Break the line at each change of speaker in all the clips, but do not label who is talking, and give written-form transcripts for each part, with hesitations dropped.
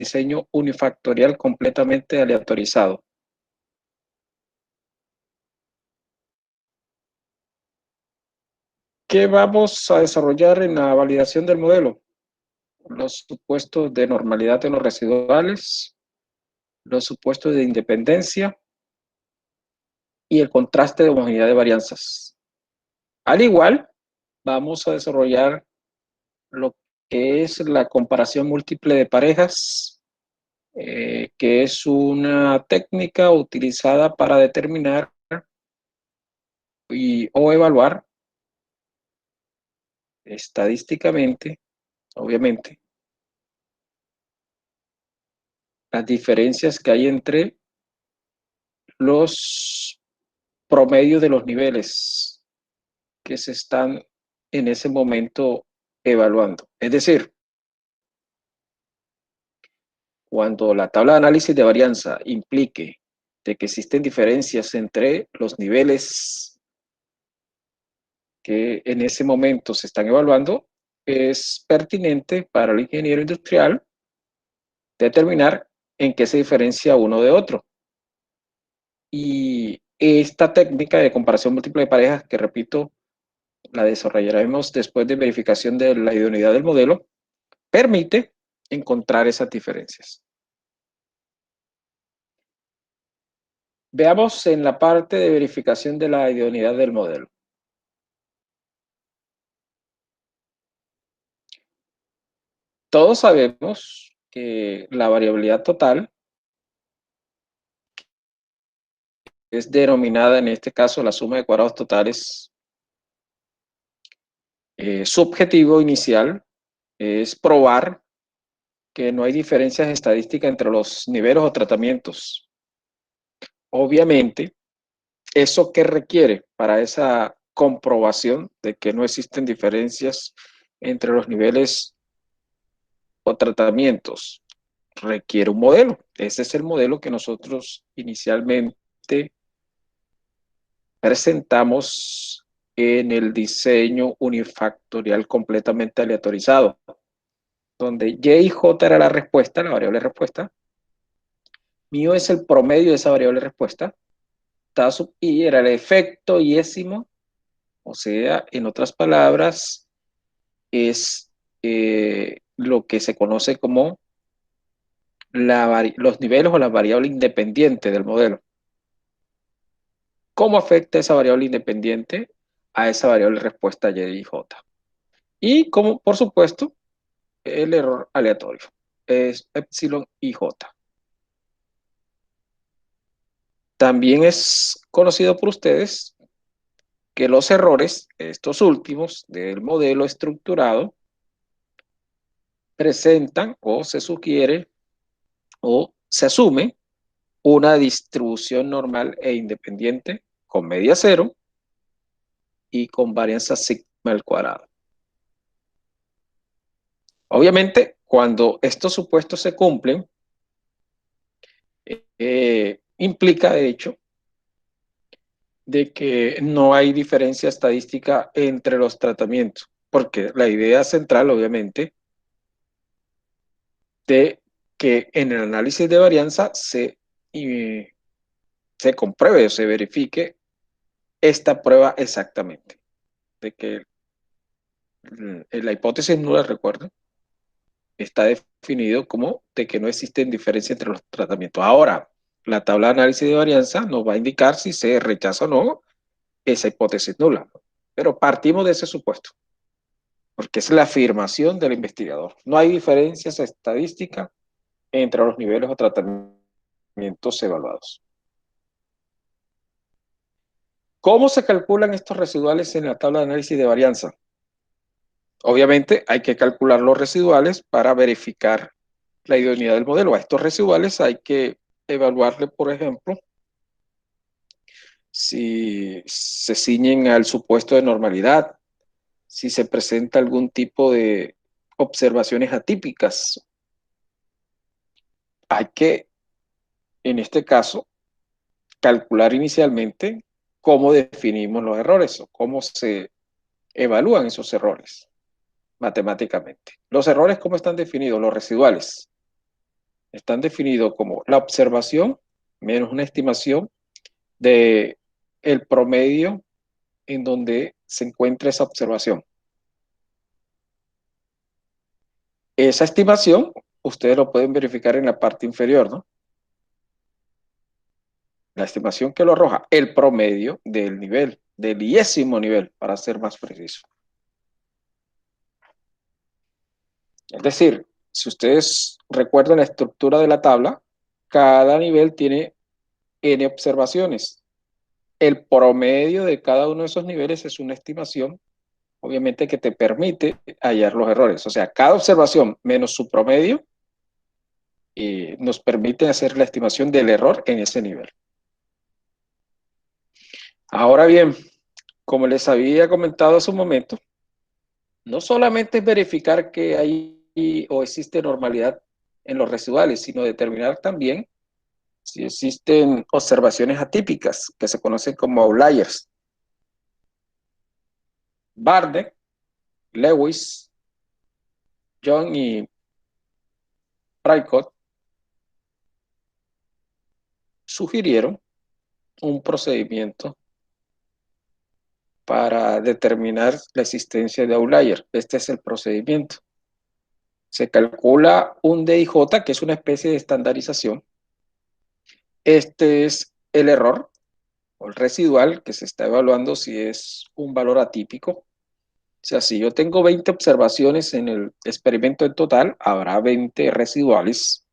diseño unifactorial completamente aleatorizado. ¿Qué vamos a desarrollar en la validación del modelo? Los supuestos de normalidad en los residuales, los supuestos de independencia y el contraste de homogeneidad de varianzas. Al igual, vamos a desarrollar lo que es la comparación múltiple de parejas, que es una técnica utilizada para determinar o evaluar estadísticamente, obviamente, las diferencias que hay entre los promedios de los niveles que se están en ese momento evaluando. Es decir, cuando la tabla de análisis de varianza implique de que existen diferencias entre los niveles que en ese momento se están evaluando, es pertinente para el ingeniero industrial determinar en qué se diferencia uno de otro. Y esta técnica de comparación múltiple de parejas, que repito, la desarrollaremos después de verificación de la idoneidad del modelo, permite encontrar esas diferencias. Veamos en la parte de verificación de la idoneidad del modelo. Todos sabemos que la variabilidad total es denominada en este caso la suma de cuadrados totales. Su objetivo inicial es probar que no hay diferencias estadísticas entre los niveles o tratamientos. Obviamente, ¿eso qué requiere para esa comprobación de que no existen diferencias entre los niveles o tratamientos? Requiere un modelo. Ese es el modelo que nosotros inicialmente presentamos en el diseño unifactorial completamente aleatorizado, donde Y y J era la respuesta, la variable respuesta. Mío es el promedio de esa variable respuesta. Ta sub I era el efecto yésimo, o sea, en otras palabras, es lo que se conoce como los niveles o la variable independiente del modelo. ¿Cómo afecta esa variable independiente a esa variable respuesta Y y J? Y como, por supuesto, el error aleatorio es epsilon y J. También es conocido por ustedes que los errores, estos últimos del modelo estructurado, presentan o se sugiere o se asume una distribución normal e independiente con media cero y con varianza sigma al cuadrado. Obviamente, cuando estos supuestos se cumplen, implica de hecho de que no hay diferencia estadística entre los tratamientos, porque la idea central, obviamente, de que en el análisis de varianza se compruebe o se verifique esta prueba exactamente, de que la hipótesis nula, recuerdo, está definido como de que no existen diferencias entre los tratamientos. Ahora, la tabla de análisis de varianza nos va a indicar si se rechaza o no esa hipótesis nula, pero partimos de ese supuesto, porque es la afirmación del investigador. No hay diferencias estadísticas entre los niveles o tratamientos evaluados. ¿Cómo se calculan estos residuales en la tabla de análisis de varianza? Obviamente hay que calcular los residuales para verificar la idoneidad del modelo. A estos residuales hay que evaluarle, por ejemplo, si se ciñen al supuesto de normalidad, si se presenta algún tipo de observaciones atípicas. Hay que, en este caso, calcular inicialmente cómo definimos los errores o cómo se evalúan esos errores matemáticamente. Los errores, ¿cómo están definidos? Los residuales. Están definidos como la observación menos una estimación de el promedio en donde se encuentra esa observación. Esa estimación, ustedes lo pueden verificar en la parte inferior, ¿no? La estimación que lo arroja, el promedio del nivel, del 10º nivel, para ser más preciso. Es decir, si ustedes recuerdan la estructura de la tabla, cada nivel tiene n observaciones. El promedio de cada uno de esos niveles es una estimación, obviamente, que te permite hallar los errores. O sea, cada observación menos su promedio nos permite hacer la estimación del error en ese nivel. Ahora bien, como les había comentado hace un momento, no solamente es verificar que hay o existe normalidad en los residuales, sino determinar también si existen observaciones atípicas que se conocen como outliers. Barnett, Lewis, John y Pricott sugirieron un procedimiento para determinar la existencia de outlier. Este es el procedimiento. Se calcula un DIJ, que es una especie de estandarización. Este es el error o el residual que se está evaluando si es un valor atípico. O sea, si yo tengo 20 observaciones en el experimento en total, habrá 20 residuales.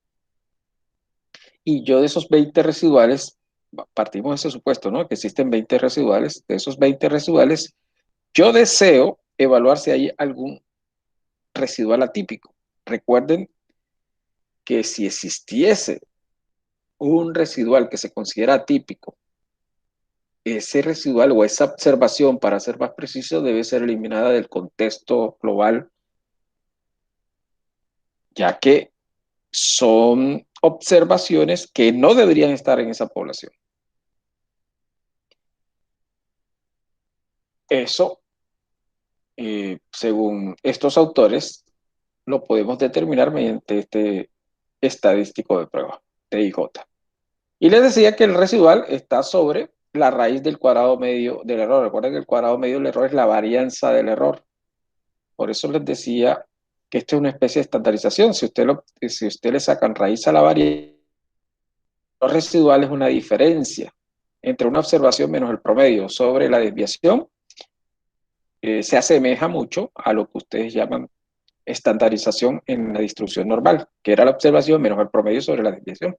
Y yo de esos 20 residuales, partimos de ese supuesto, ¿no? Que existen 20 residuales. De esos 20 residuales, yo deseo evaluar si hay algún residual atípico. Recuerden que si existiese un residual que se considera atípico, ese residual o esa observación, para ser más preciso, debe ser eliminada del contexto global, ya que son observaciones que no deberían estar en esa población. Eso, según estos autores, lo podemos determinar mediante este estadístico de prueba, TIJ. Y les decía que el residual está sobre la raíz del cuadrado medio del error. Recuerden que el cuadrado medio del error es la varianza del error. Por eso les decía que esto es una especie de estandarización. Si usted le sacan raíz a la varianza, los residuales es una diferencia entre una observación menos el promedio sobre la desviación. Se asemeja mucho a lo que ustedes llaman estandarización en la distribución normal, que era la observación menos el promedio sobre la desviación.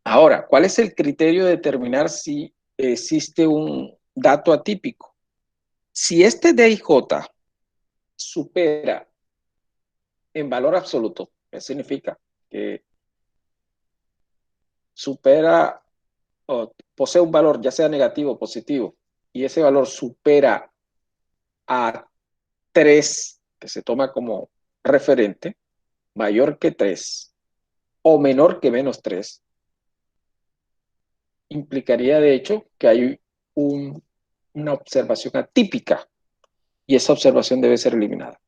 Ahora, ¿cuál es el criterio de determinar si existe un dato atípico? Si este DIJ supera en valor absoluto, ¿qué significa? Que supera o posee un valor, ya sea negativo o positivo, y ese valor supera a 3, que se toma como referente, mayor que 3 o menor que -3, implicaría de hecho que hay una observación atípica y esa observación debe ser eliminada.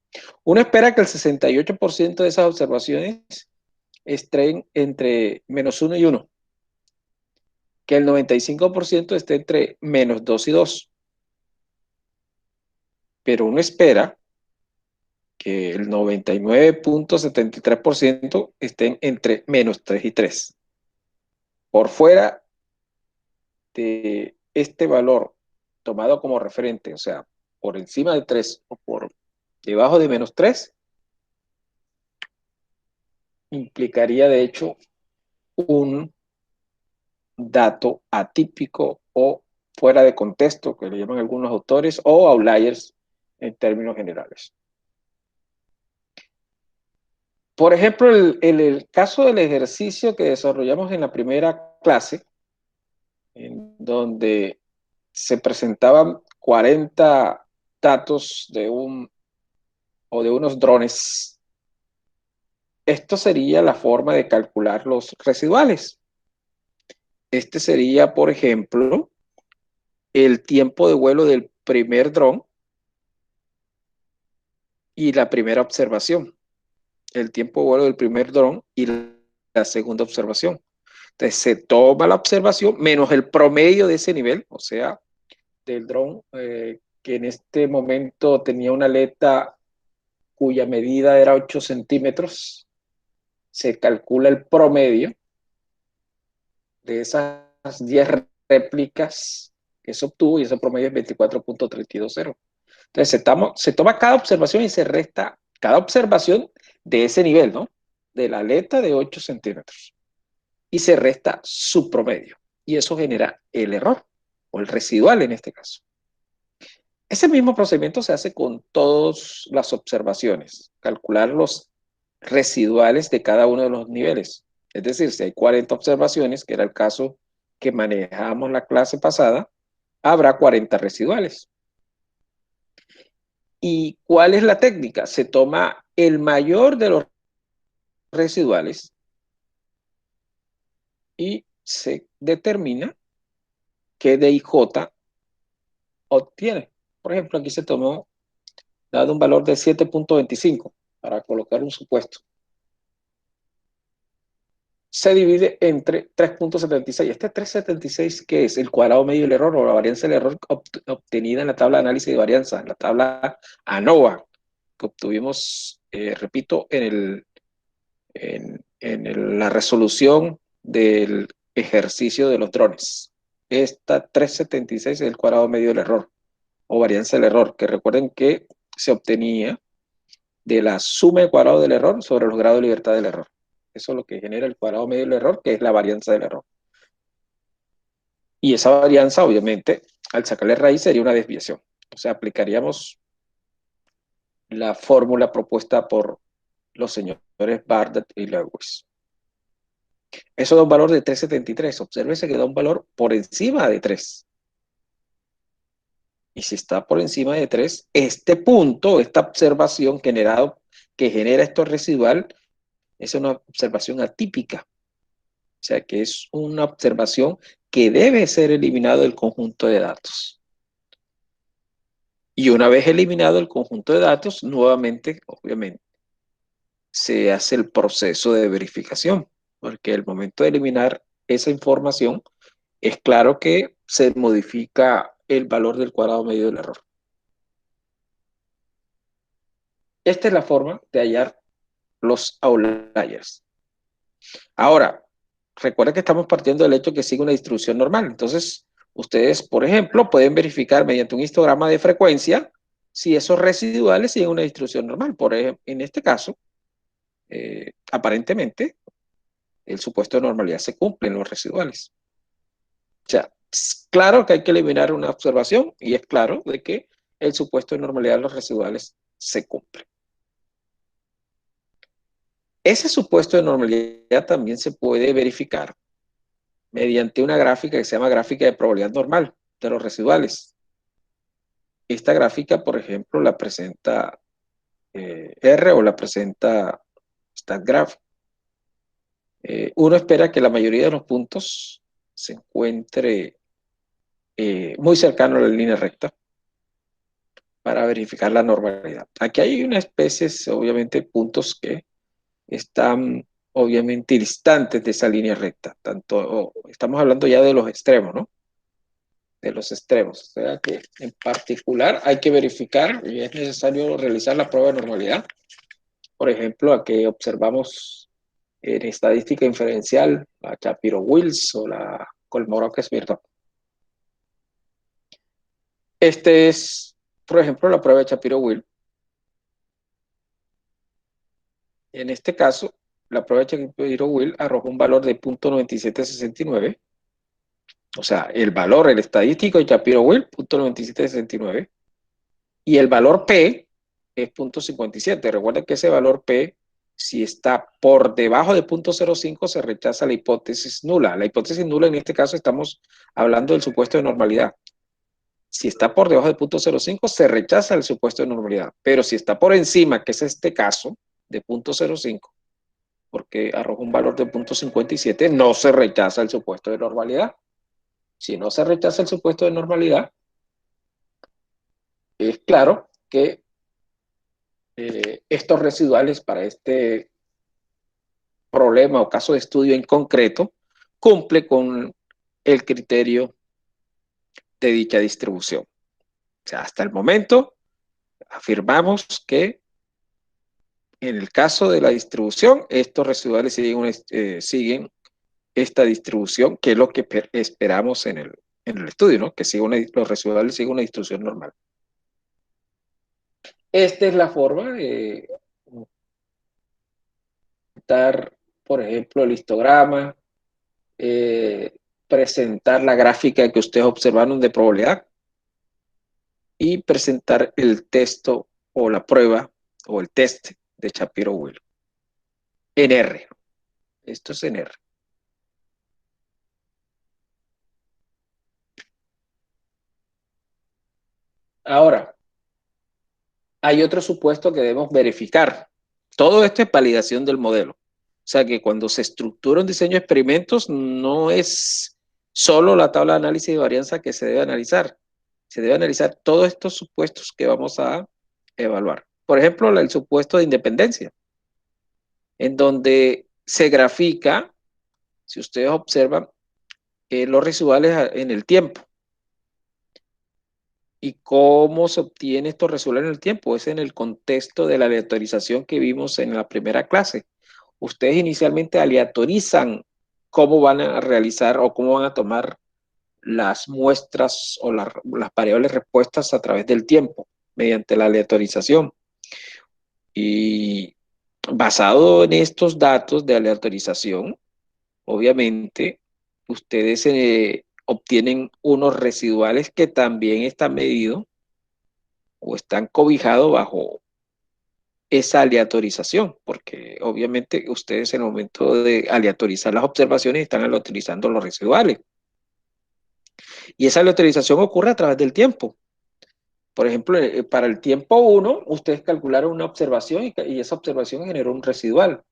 Uno espera que el 68% de esas observaciones estén entre -1 y 1, que el 95% esté entre -2 y 2, pero uno espera que el 99.73% estén entre -3 y 3. Por fuera de este valor tomado como referente, o sea, por encima de 3 o por debajo de -3, implicaría de hecho un dato atípico o fuera de contexto, que le llaman algunos autores, o outliers en términos generales. Por ejemplo, en el caso del ejercicio que desarrollamos en la primera clase, en donde se presentaban 40 datos de unos drones, esto sería la forma de calcular los residuales. Este sería, por ejemplo, el tiempo de vuelo del primer dron y la primera observación. el tiempo de vuelo del primer dron y la segunda observación. Entonces se toma la observación menos el promedio de ese nivel, o sea, del dron, que en este momento tenía una aleta cuya medida era 8 centímetros, se calcula el promedio de esas 10 réplicas que se obtuvo y ese promedio es 24.320. Entonces se toma cada observación y se resta cada observación de ese nivel, ¿no? De la aleta de 8 centímetros. Y se resta su promedio. Y eso genera el error, o el residual en este caso. Ese mismo procedimiento se hace con todas las observaciones, calcular los residuales de cada uno de los niveles. Es decir, si hay 40 observaciones, que era el caso que manejamos la clase pasada, habrá 40 residuales. ¿Y cuál es la técnica? Se toma el mayor de los residuales y se determina qué DIJ obtiene. Por ejemplo, aquí se tomó, dado un valor de 7.25 para colocar un supuesto. Se divide entre 3.76. Este 3.76, ¿qué es? El cuadrado medio del error o la varianza del error obtenida en la tabla de análisis de varianza, en la tabla ANOVA, que obtuvimos, repito, la resolución del ejercicio de los drones. Esta 3.76 es el cuadrado medio del error o varianza del error, que recuerden que se obtenía de la suma de cuadrado del error sobre los grados de libertad del error. Eso es lo que genera el cuadrado medio del error, que es la varianza del error. Y esa varianza, obviamente, al sacarle raíz sería una desviación. O sea, aplicaríamos la fórmula propuesta por los señores Bardat y Lewis. Eso da un valor de 3.73. Obsérvese que da un valor por encima de 3. Y si está por encima de 3, este punto, esta observación que genera esto residual, es una observación atípica. O sea que es una observación que debe ser eliminado del conjunto de datos. Y una vez eliminado el conjunto de datos, nuevamente, obviamente, se hace el proceso de verificación, porque el momento de eliminar esa información, es claro que se modifica el valor del cuadrado medio del error. Esta es la forma de hallar los outliers. Ahora, recuerda que estamos partiendo del hecho que sigue una distribución normal. Entonces, ustedes, por ejemplo, pueden verificar mediante un histograma de frecuencia si esos residuales siguen una distribución normal. Por ejemplo, en este caso, aparentemente, el supuesto de normalidad se cumple en los residuales. O sea, es claro que hay que eliminar una observación y es claro de que el supuesto de normalidad de los residuales se cumple. Ese supuesto de normalidad también se puede verificar mediante una gráfica que se llama gráfica de probabilidad normal de los residuales. Esta gráfica, por ejemplo, la presenta R o la presenta StatGraph. Uno espera que la mayoría de los puntos se encuentre muy cercano a la línea recta para verificar la normalidad. Aquí hay una especie, obviamente, puntos que están obviamente distantes de esa línea recta. Estamos hablando ya de los extremos, ¿no? De los extremos. O sea que en particular hay que verificar y es necesario realizar la prueba de normalidad. Por ejemplo, aquí observamos en estadística inferencial la Shapiro-Wills o la Kolmogorov-Smirnov. Este es, por ejemplo, la prueba de Shapiro-Wills. En este caso, la prueba de Shapiro-Wills arrojó un valor de 0.9769. O sea, el valor, el estadístico de Shapiro-Wills, 0.9769. Y el valor P es 0.57. Recuerda que ese valor P, si está por debajo de 0.05, se rechaza la hipótesis nula. La hipótesis nula, en este caso, estamos hablando del supuesto de normalidad. Si está por debajo de 0.05, se rechaza el supuesto de normalidad. Pero si está por encima, que es este caso, de 0.05, porque arroja un valor de 0.57, no se rechaza el supuesto de normalidad. Si no se rechaza el supuesto de normalidad, es claro que estos residuales para este problema o caso de estudio en concreto cumple con el criterio de dicha distribución. O sea, hasta el momento afirmamos que en el caso de la distribución, estos residuales siguen esta distribución, que es lo que esperamos en el estudio, ¿no? Que los residuales sigan una distribución normal. Esta es la forma de dar, por ejemplo, el histograma, eh, presentar la gráfica que ustedes observaron de probabilidad y presentar el texto o la prueba o el test de Shapiro-Wilk en R. Esto es en R. Ahora, hay otro supuesto que debemos verificar. Todo esto es validación del modelo. O sea que cuando se estructura un diseño de experimentos, no es solo la tabla de análisis de varianza que se debe analizar. Se debe analizar todos estos supuestos que vamos a evaluar. Por ejemplo, el supuesto de independencia, en donde se grafica, si ustedes observan, los residuales en el tiempo. ¿Y cómo se obtiene estos residuales en el tiempo? Es en el contexto de la aleatorización que vimos en la primera clase. Ustedes inicialmente aleatorizan cómo van a realizar o cómo van a tomar las muestras o las variables respuestas a través del tiempo mediante la aleatorización. Y basado en estos datos de aleatorización, obviamente, ustedes obtienen unos residuales que también están medidos o están cobijados bajo esa aleatorización, porque obviamente ustedes en el momento de aleatorizar las observaciones están aleatorizando los residuales. Y esa aleatorización ocurre a través del tiempo. Por ejemplo, para el tiempo 1, ustedes calcularon una observación y esa observación generó un residual.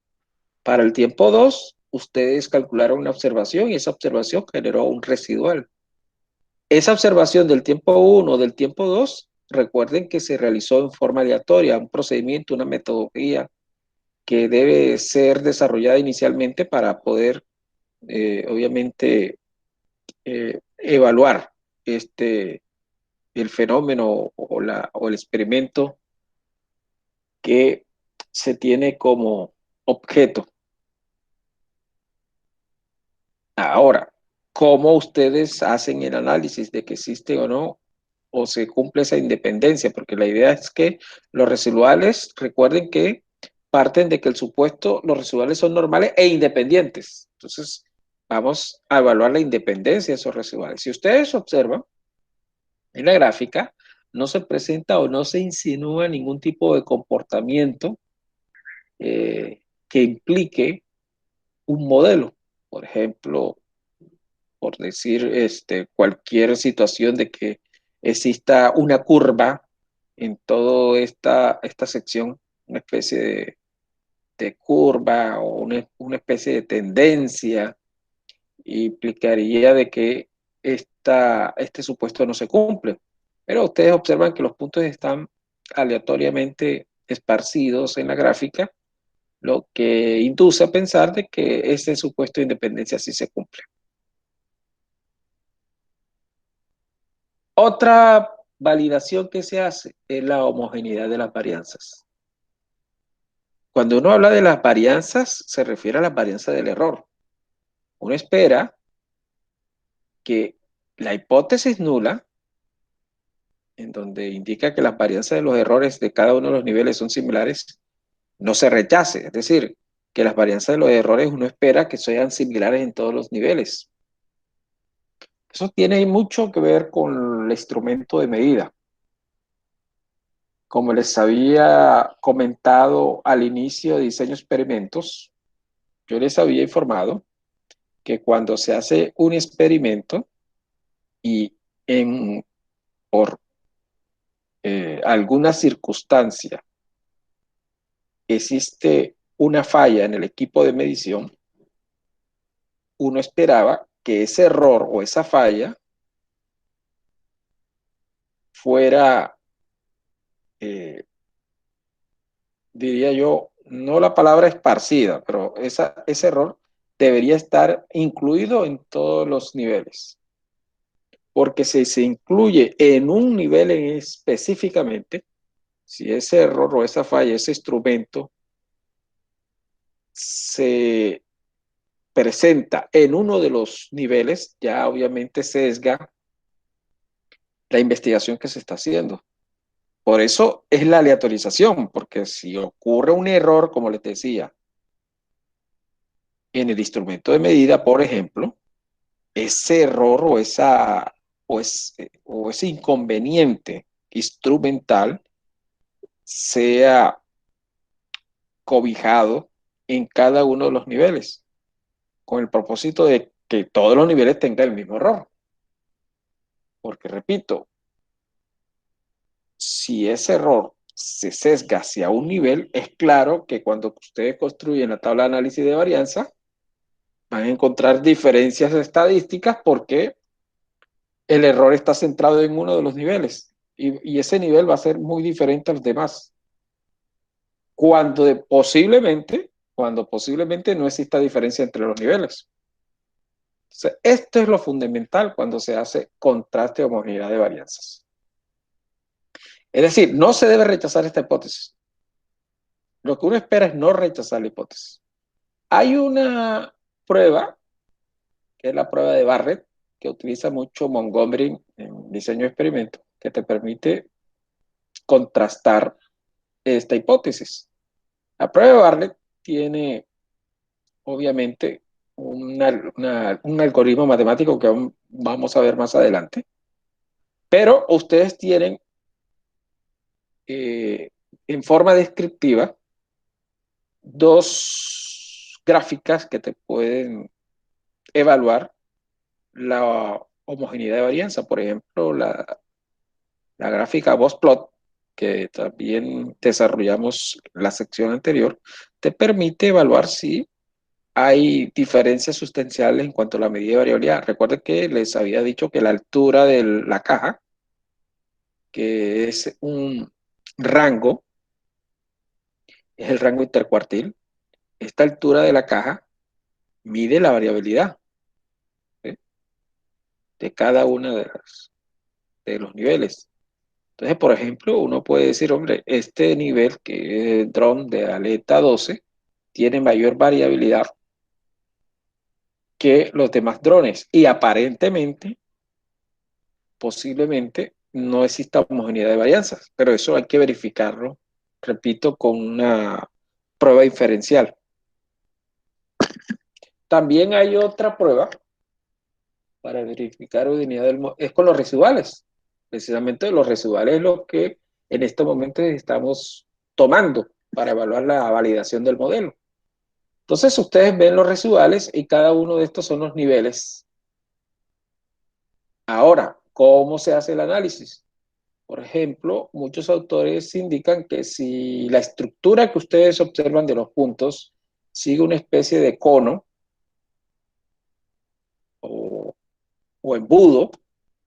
Para el tiempo 2, ustedes calcularon una observación y esa observación generó un residual. Esa observación del tiempo 1 o del tiempo 2, recuerden que se realizó en forma aleatoria, un procedimiento, una metodología que debe ser desarrollada inicialmente para poder, obviamente, evaluar el fenómeno o el experimento que se tiene como objeto. Ahora, ¿cómo ustedes hacen el análisis de que existe o no, o se cumple esa independencia? Porque la idea es que los residuales, recuerden que parten de que el supuesto, los residuales son normales e independientes. Entonces, vamos a evaluar la independencia de esos residuales. Si ustedes observan en la gráfica, no se presenta o no se insinúa ningún tipo de comportamiento que implique un modelo. Por ejemplo, por decir cualquier situación de que exista una curva en toda esta sección, una especie de curva o una especie de tendencia, implicaría de que este supuesto no se cumple. Pero ustedes observan que los puntos están aleatoriamente esparcidos en la gráfica, lo que induce a pensar de que ese supuesto de independencia sí se cumple. Otra validación que se hace es la homogeneidad de las varianzas. Cuando uno habla de las varianzas, se refiere a las varianzas del error. Uno espera que la hipótesis nula, en donde indica que las varianzas de los errores de cada uno de los niveles son similares, no se rechace. Es decir, que las varianzas de los errores uno espera que sean similares en todos los niveles. Eso tiene mucho que ver con el instrumento de medida. Como les había comentado al inicio de diseño de experimentos, yo les había informado que cuando se hace un experimento y por alguna circunstancia existe una falla en el equipo de medición, uno esperaba que ese error o esa falla fuera diría yo, no la palabra esparcida, pero ese error debería estar incluido en todos los niveles. Porque si se incluye en un nivel específicamente, si ese error o esa falla, ese instrumento se presenta en uno de los niveles, ya obviamente sesga la investigación que se está haciendo. Por eso es la aleatorización, porque si ocurre un error, como les decía, en el instrumento de medida, por ejemplo, ese error o ese inconveniente instrumental sea cobijado en cada uno de los niveles, con el propósito de que todos los niveles tengan el mismo error. Porque, repito, si ese error se sesga hacia un nivel, es claro que cuando ustedes construyen la tabla de análisis de varianza, van a encontrar diferencias estadísticas porque el error está centrado en uno de los niveles y ese nivel va a ser muy diferente a los demás. Cuando posiblemente no exista diferencia entre los niveles. Entonces, esto es lo fundamental cuando se hace contraste de homogeneidad de varianzas. Es decir, no se debe rechazar esta hipótesis. Lo que uno espera es no rechazar la hipótesis. Hay una prueba, que es la prueba de Barrett, que utiliza mucho Montgomery en diseño de experimentos, que te permite contrastar esta hipótesis. La prueba de Barrett tiene, obviamente, un algoritmo matemático que vamos a ver más adelante, pero ustedes tienen en forma descriptiva dos gráficas que te pueden evaluar la homogeneidad de varianza. Por ejemplo, la gráfica Boss-Plot, que también desarrollamos la sección anterior, te permite evaluar si hay diferencias sustanciales en cuanto a la medida de variabilidad. Recuerden que les había dicho que la altura de la caja, que es un rango, es el rango intercuartil. Esta altura de la caja mide la variabilidad, ¿sí?, de cada uno de los niveles. Entonces, por ejemplo, uno puede decir, hombre, este nivel que es el dron de aleta 12 tiene mayor variabilidad que los demás drones y aparentemente, posiblemente, no exista homogeneidad de varianzas, pero eso hay que verificarlo, repito, con una prueba inferencial. También hay otra prueba para verificar homogeneidad es con los residuales. Precisamente los residuales es lo que en este momento estamos tomando para evaluar la validación del modelo. Entonces ustedes ven los residuales y cada uno de estos son los niveles. Ahora, ¿cómo se hace el análisis? Por ejemplo, muchos autores indican que si la estructura que ustedes observan de los puntos sigue una especie de cono o, o embudo,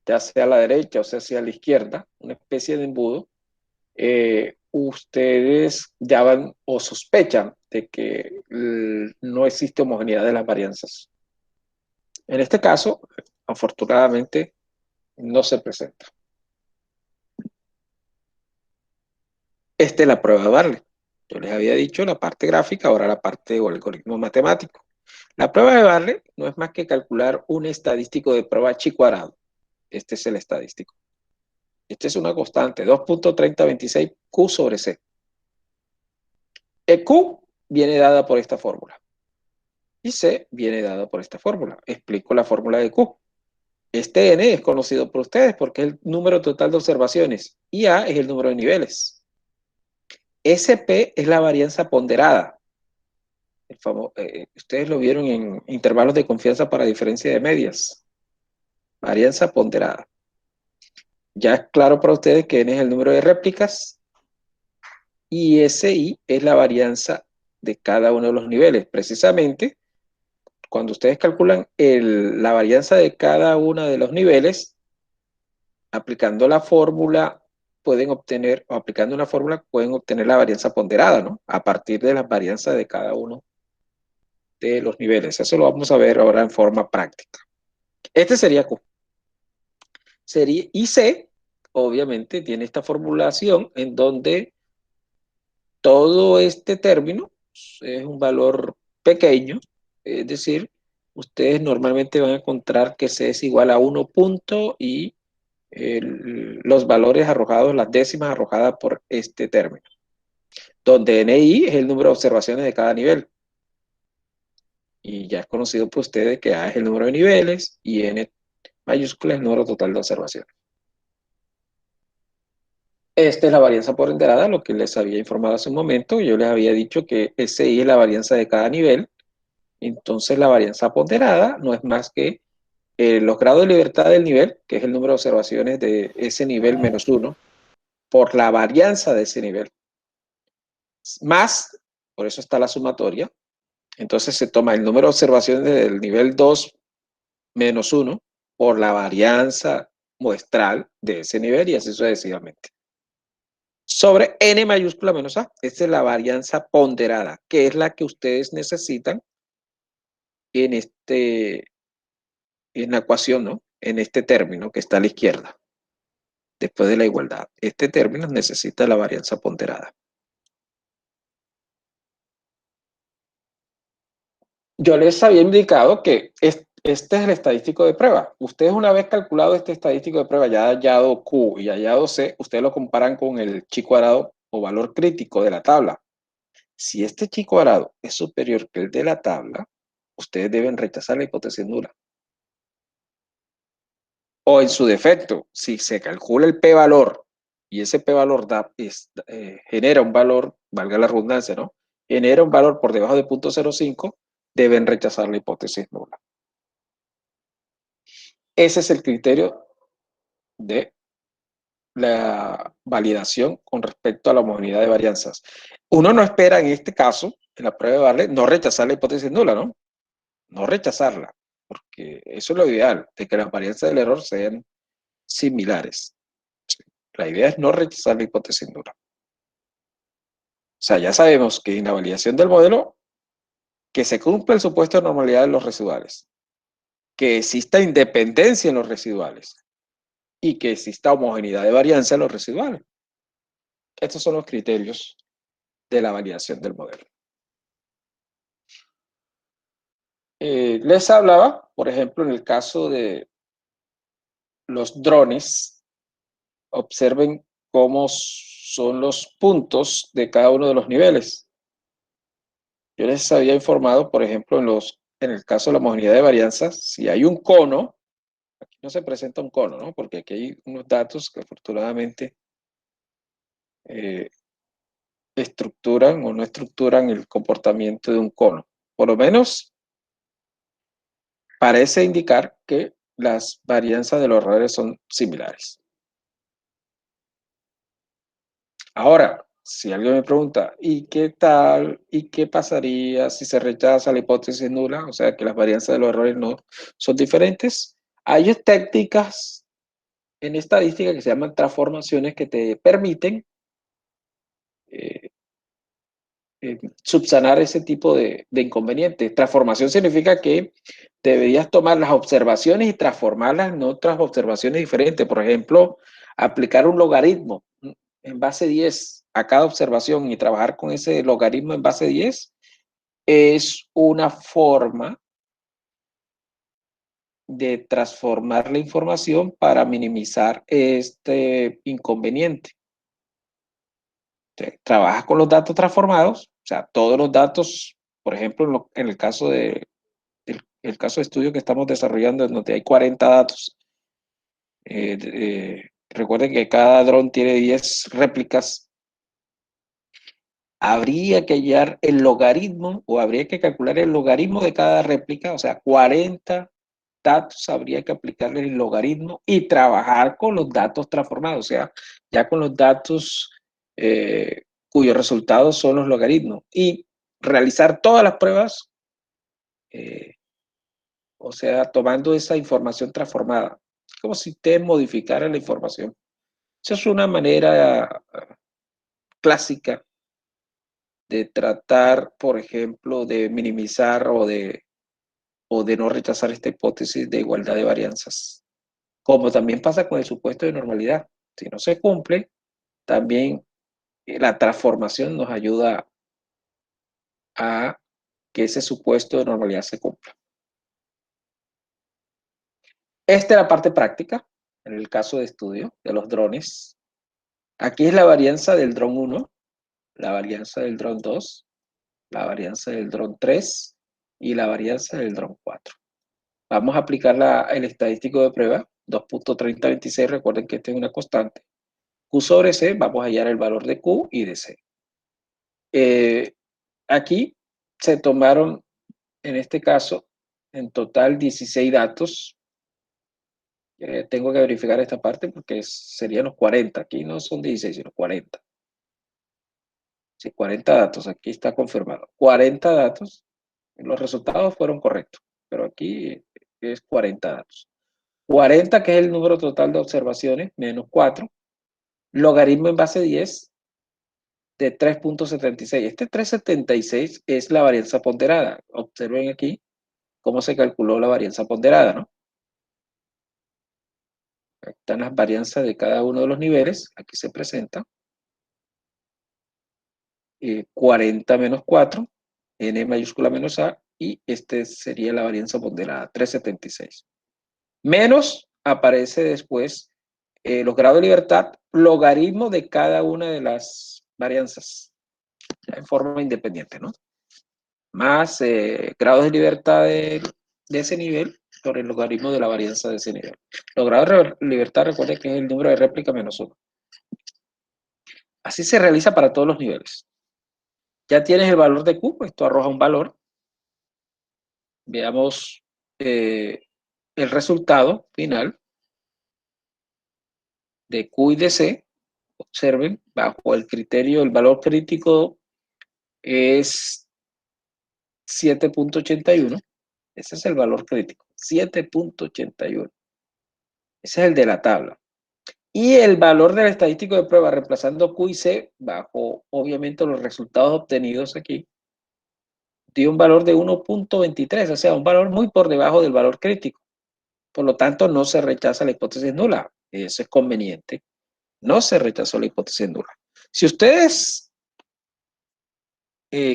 ya sea a la derecha o sea hacia la izquierda, una especie de embudo, ustedes ya van o sospechan de que no existe homogeneidad de las varianzas. En este caso, afortunadamente, no se presenta. Esta es la prueba de Barley. Yo les había dicho la parte gráfica, ahora la parte o algoritmo matemático. La prueba de Barley no es más que calcular un estadístico de prueba chi cuadrado. Este es el estadístico. Esta es una constante, 2.3026 Q sobre C. EQ viene dada por esta fórmula y C viene dada por esta fórmula. Explico la fórmula de Q. Este N es conocido por ustedes porque es el número total de observaciones y A es el número de niveles. SP es la varianza ponderada. Ustedes lo vieron en intervalos de confianza para diferencia de medias. Varianza ponderada. Ya es claro para ustedes que N es el número de réplicas y SI es la varianza de cada uno de los niveles. Precisamente, cuando ustedes calculan la varianza de cada uno de los niveles, aplicando la fórmula pueden obtener, o aplicando una fórmula, pueden obtener la varianza ponderada, ¿no? A partir de las varianzas de cada uno de los niveles. Eso lo vamos a ver ahora en forma práctica. Este sería Q. Y C, obviamente, tiene esta formulación en donde todo este término es un valor pequeño, es decir, ustedes normalmente van a encontrar que C es igual a 1 punto y los valores arrojados, las décimas arrojadas por este término, donde NI es el número de observaciones de cada nivel. Y ya es conocido por ustedes que A es el número de niveles y N mayúscula es el número total de observaciones. Esta es la varianza ponderada, lo que les había informado hace un momento. Yo les había dicho que SI es la varianza de cada nivel. Entonces la varianza ponderada no es más que los grados de libertad del nivel, que es el número de observaciones de ese nivel menos 1, por la varianza de ese nivel. Más, por eso está la sumatoria. Entonces se toma el número de observaciones del nivel 2 menos 1 por la varianza muestral de ese nivel y así sucesivamente. Sobre n mayúscula menos a. Esta es la varianza ponderada, que es la que ustedes necesitan en en la ecuación, ¿no? En este término que está a la izquierda, después de la igualdad. Este término necesita la varianza ponderada. Yo les había indicado que este es el estadístico de prueba. Ustedes una vez calculado este estadístico de prueba, ya hallado Q y hallado C, ustedes lo comparan con el chi cuadrado o valor crítico de la tabla. Si este chi cuadrado es superior que el de la tabla, ustedes deben rechazar la hipótesis nula. O en su defecto, si se calcula el p-valor y ese p-valor genera un valor, valga la redundancia, ¿no? Genera un valor por debajo de 0.05, deben rechazar la hipótesis nula. Ese es el criterio de la validación con respecto a la homogeneidad de varianzas. Uno no espera en este caso, en la prueba de Barley, no rechazar la hipótesis nula, ¿no? No rechazarla, porque eso es lo ideal, de que las varianzas del error sean similares. La idea es no rechazar la hipótesis nula. O sea, ya sabemos que en la validación del modelo, que se cumple el supuesto de normalidad de los residuales, que exista independencia en los residuales y que exista homogeneidad de varianza en los residuales. Estos son los criterios de la validación del modelo. Les hablaba, por ejemplo, en el caso de los drones, observen cómo son los puntos de cada uno de los niveles. Yo les había informado, por ejemplo, en el caso de la homogeneidad de varianzas, si hay un cono, aquí no se presenta un cono, ¿no? Porque aquí hay unos datos que afortunadamente eh, estructuran o no estructuran el comportamiento de un cono. Por lo menos parece indicar que las varianzas de los errores son similares. Ahora, si alguien me pregunta, ¿y qué tal? ¿Y qué pasaría si se rechaza la hipótesis nula? O sea, que las varianzas de los errores no son diferentes. Hay técnicas en estadística que se llaman transformaciones que te permiten eh, subsanar ese tipo de inconvenientes. Transformación significa que deberías tomar las observaciones y transformarlas en otras observaciones diferentes. Por ejemplo, aplicar un logaritmo en base 10 a cada observación y trabajar con ese logaritmo en base 10 es una forma de transformar la información para minimizar este inconveniente. Trabajas con los datos transformados, o sea, todos los datos, por ejemplo, en el caso el caso de estudio que estamos desarrollando, en donde hay 40 datos. Recuerden que cada dron tiene 10 réplicas. Habría que hallar el logaritmo o habría que calcular el logaritmo de cada réplica, o sea, 40 datos habría que aplicarle el logaritmo y trabajar con los datos transformados, o sea, ya con los datos cuyos resultados son los logaritmos y realizar todas las pruebas, o sea, tomando esa información transformada, como si te modificara la información. O Esa es una manera clásica de tratar, por ejemplo, de minimizar o de no rechazar esta hipótesis de igualdad de varianzas. Como también pasa con el supuesto de normalidad. Si no se cumple, también la transformación nos ayuda a que ese supuesto de normalidad se cumpla. Esta es la parte práctica, en el caso de estudio de los drones. Aquí es la varianza del dron 1, la varianza del dron 2, la varianza del dron 3 y la varianza del dron 4. Vamos a aplicar el estadístico de prueba, 2.3026, recuerden que esta es una constante. Q sobre C, vamos a hallar el valor de Q y de C. Aquí se tomaron, en este caso, en total 16 datos. Tengo que verificar esta parte porque serían los 40. Aquí no son 16, sino 40. Sí, 40 datos. Aquí está confirmado. 40 datos. Los resultados fueron correctos, pero aquí es 40 datos. 40, que es el número total de observaciones, menos 4. Logaritmo en base 10 de 3.76. Este 3.76 es la varianza ponderada. Observen aquí cómo se calculó la varianza ponderada, ¿no? Aquí están las varianzas de cada uno de los niveles. Aquí se presenta. 40 menos 4, n mayúscula menos a, y este sería la varianza ponderada, 3.76. Menos aparece después los grados de libertad, logaritmo de cada una de las varianzas, ya en forma independiente, ¿no? Más grados de libertad de ese nivel por el logaritmo de la varianza de ese nivel. Los grados de libertad, recuerden que es el número de réplica menos 1. Así se realiza para todos los niveles. Ya tienes el valor de Q, esto arroja un valor. Veamos el resultado final de Q y de C. Observen, bajo el criterio, el valor crítico es 7.81. Ese es el valor crítico, 7.81. Ese es el de la tabla. Y el valor del estadístico de prueba, reemplazando Q y C, bajo obviamente los resultados obtenidos aquí, dio un valor de 1.23, o sea, un valor muy por debajo del valor crítico. Por lo tanto, no se rechaza la hipótesis nula. Eso es conveniente. No se rechazó la hipótesis nula. Si ustedes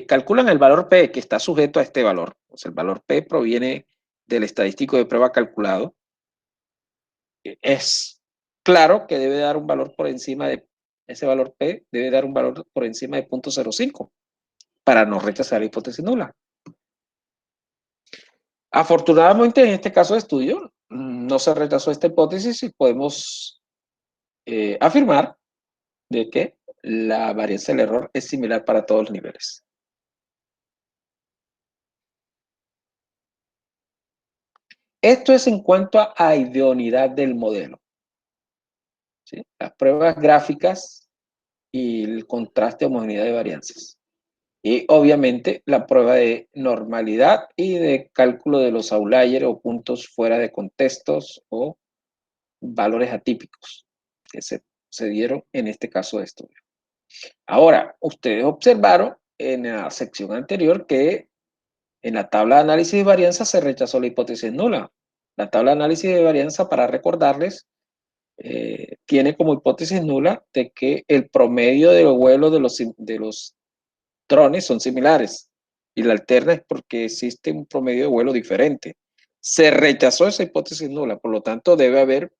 calculan el valor P, que está sujeto a este valor, pues el valor P proviene del estadístico de prueba calculado, es claro que debe dar un valor por encima de, ese valor P debe dar un valor por encima de 0.05 para no rechazar la hipótesis nula. Afortunadamente, en este caso de estudio, no se rechazó esta hipótesis y podemos afirmar de que la varianza del error es similar para todos los niveles. Esto es en cuanto a idoneidad del modelo. ¿Sí? Las pruebas gráficas y el contraste de homogeneidad de varianzas. Y obviamente la prueba de normalidad y de cálculo de los outliers o puntos fuera de contextos o valores atípicos que se dieron en este caso de estudio. Ahora, ustedes observaron en la sección anterior que en la tabla de análisis de varianza se rechazó la hipótesis nula. La tabla de análisis de varianza, para recordarles, tiene como hipótesis nula de que el promedio de los vuelos de los drones son similares. Y la alterna es porque existe un promedio de vuelo diferente. Se rechazó esa hipótesis nula, por lo tanto debe haber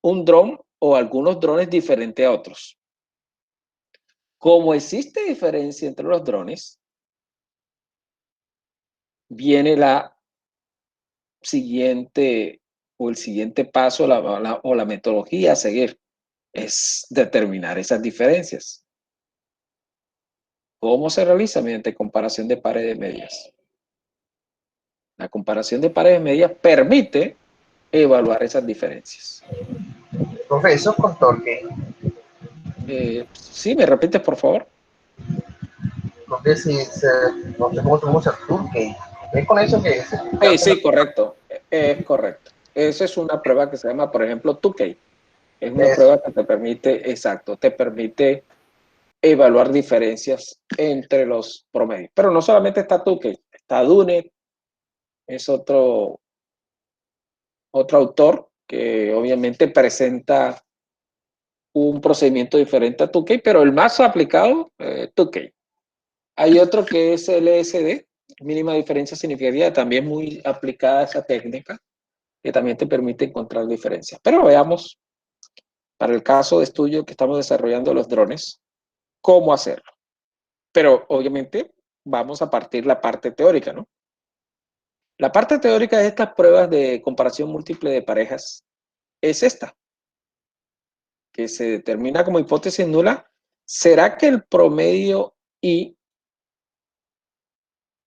un dron o algunos drones diferentes a otros. Como existe diferencia entre los drones, viene la siguiente o el siguiente paso o la metodología a seguir es determinar esas diferencias. ¿Cómo se realiza? Mediante comparación de pares de medias. La comparación de pares de medias permite evaluar esas diferencias.
Profe, eso es con torque.
¿Sí? ¿Me repites, por favor?
Profe, si se, no sé cómo se turque. Es con eso que se
Sí, correcto. Es correcto. Esa es una prueba que se llama, por ejemplo, Tukey. Es una prueba que te permite, exacto, te permite evaluar diferencias entre los promedios. Pero no solamente está Tukey, está Dunet, es otro autor que obviamente presenta un procedimiento diferente a Tukey, pero el más aplicado, Tukey. Hay otro que es LSD, mínima diferencia significativa, también muy aplicada esa técnica, que también te permite encontrar diferencias. Pero veamos, para el caso de estudio que estamos desarrollando los drones, cómo hacerlo. Pero obviamente vamos a partir la parte teórica, ¿no? La parte teórica de estas pruebas de comparación múltiple de parejas es esta, que se determina como hipótesis nula. ¿Será que el promedio I,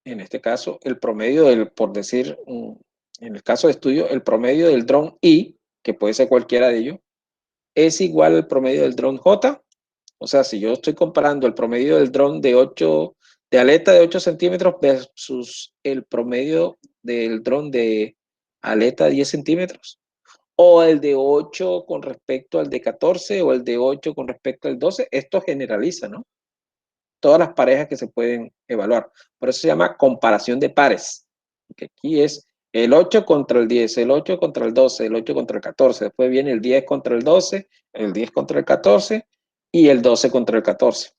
en este caso, el promedio del, por decir, en el caso de estudio, el promedio del dron I, que puede ser cualquiera de ellos, es igual al promedio del dron J? O sea, si yo estoy comparando el promedio del dron de aleta de 8 centímetros versus el promedio del dron de aleta de 10 centímetros, o el de 8 con respecto al de 14, o el de 8 con respecto al 12, esto generaliza, ¿no? Todas las parejas que se pueden evaluar. Por eso se llama comparación de pares, que aquí es el 8 contra el 10, el 8 contra el 12, el 8 contra el 14, después viene el 10 contra el 12, el 10 contra el 14 y el 12 contra el 14.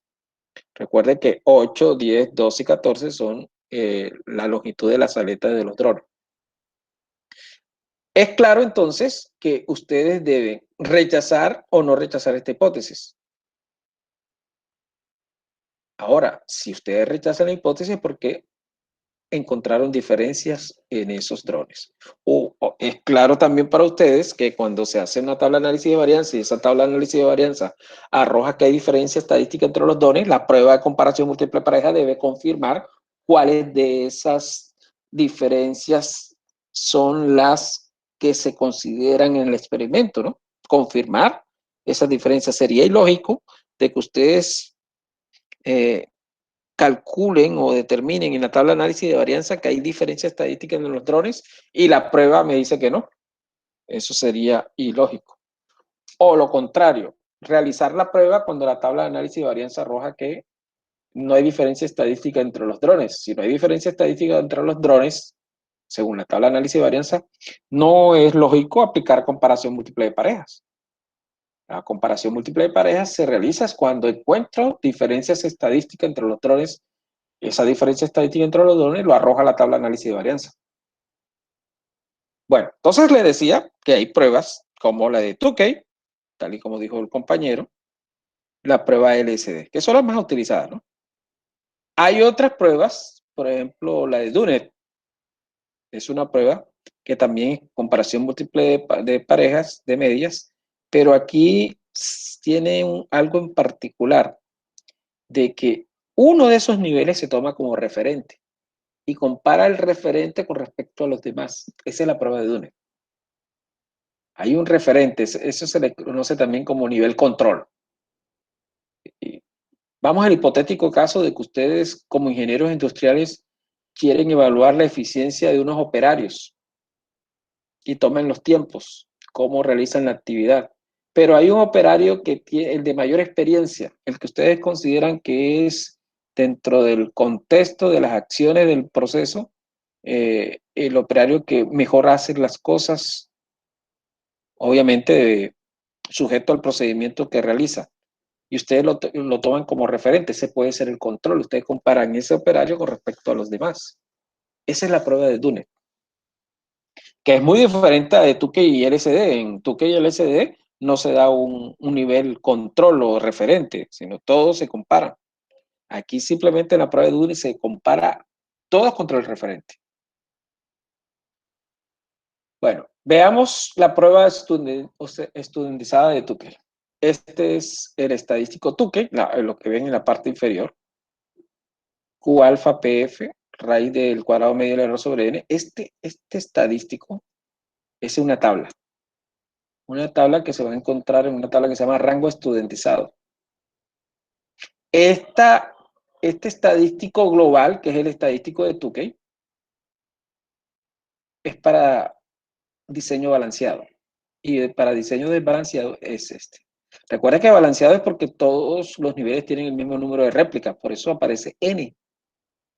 Recuerden que 8, 10, 12 y 14 son la longitud de las aletas de los drones. Es claro entonces que ustedes deben rechazar o no rechazar esta hipótesis. Ahora, si ustedes rechazan la hipótesis es porque encontraron diferencias en esos drones. O es claro también para ustedes que cuando se hace una tabla de análisis de varianza y esa tabla de análisis de varianza arroja que hay diferencia estadística entre los drones, la prueba de comparación múltiple pareja debe confirmar cuáles de esas diferencias son las que se consideran en el experimento, ¿no? Confirmar esas diferencias. Sería ilógico de que ustedes calculen o determinen en la tabla de análisis de varianza que hay diferencia estadística en los drones y la prueba me dice que no. Eso sería ilógico. O lo contrario, realizar la prueba cuando la tabla de análisis de varianza arroja que no hay diferencia estadística entre los drones. Si no hay diferencia estadística entre los drones, según la tabla de análisis de varianza, no es lógico aplicar comparación múltiple de parejas. La comparación múltiple de parejas se realiza cuando encuentro diferencias estadísticas entre los drones. Esa diferencia estadística entre los drones lo arroja la tabla de análisis de varianza. Bueno, entonces le decía que hay pruebas como la de Tukey, tal y como dijo el compañero, la prueba LSD, que son las más utilizadas, ¿no? Hay otras pruebas, por ejemplo, la de Dunet, es una prueba que también es comparación múltiple de parejas, de medias, pero aquí tiene algo en particular, de que uno de esos niveles se toma como referente y compara el referente con respecto a los demás. Esa es la prueba de Dunet. Hay un referente, eso se le conoce también como nivel control. Y vamos al hipotético caso de que ustedes como ingenieros industriales quieren evaluar la eficiencia de unos operarios y tomen los tiempos, cómo realizan la actividad. Pero hay un operario que tiene el de mayor experiencia, el que ustedes consideran que es dentro del contexto de las acciones del proceso, el operario que mejor hace las cosas, obviamente sujeto al procedimiento que realiza. Y ustedes lo toman como referente, ese puede ser el control. Ustedes comparan ese operario con respecto a los demás. Esa es la prueba de Dunet, que es muy diferente a de Tukey y LSD. En Tukey y LSD no se da un nivel control o referente, sino todos se comparan. Aquí simplemente en la prueba de Dunet se compara todos contra el referente. Bueno, veamos la prueba estudentizada de Tukey. Este es el estadístico Tukey, lo que ven en la parte inferior. Q alfa PF, raíz del cuadrado medio del error sobre n. Este estadístico es una tabla que se va a encontrar en una tabla que se llama rango estudentizado. Este estadístico global, que es el estadístico de Tukey, es para diseño balanceado. y para diseño desbalanceado es este. Recuerda que balanceado es porque todos los niveles tienen el mismo número de réplicas, por eso aparece N.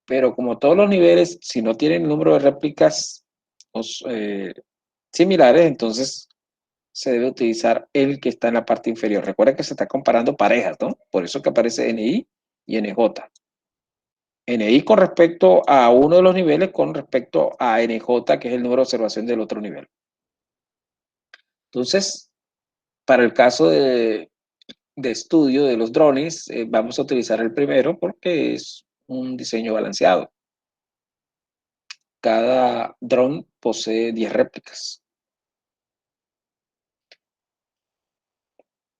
Pero como todos los niveles, si no tienen número de réplicas similares, entonces se debe utilizar el que está en la parte inferior. Recuerda que se está comparando parejas, ¿no? Por eso que aparece NI y NJ. NI con respecto a uno de los niveles con respecto a NJ, que es el número de observación del otro nivel. Entonces, para el caso de estudio de los drones, vamos a utilizar el primero porque es un diseño balanceado. Cada dron posee 10 réplicas.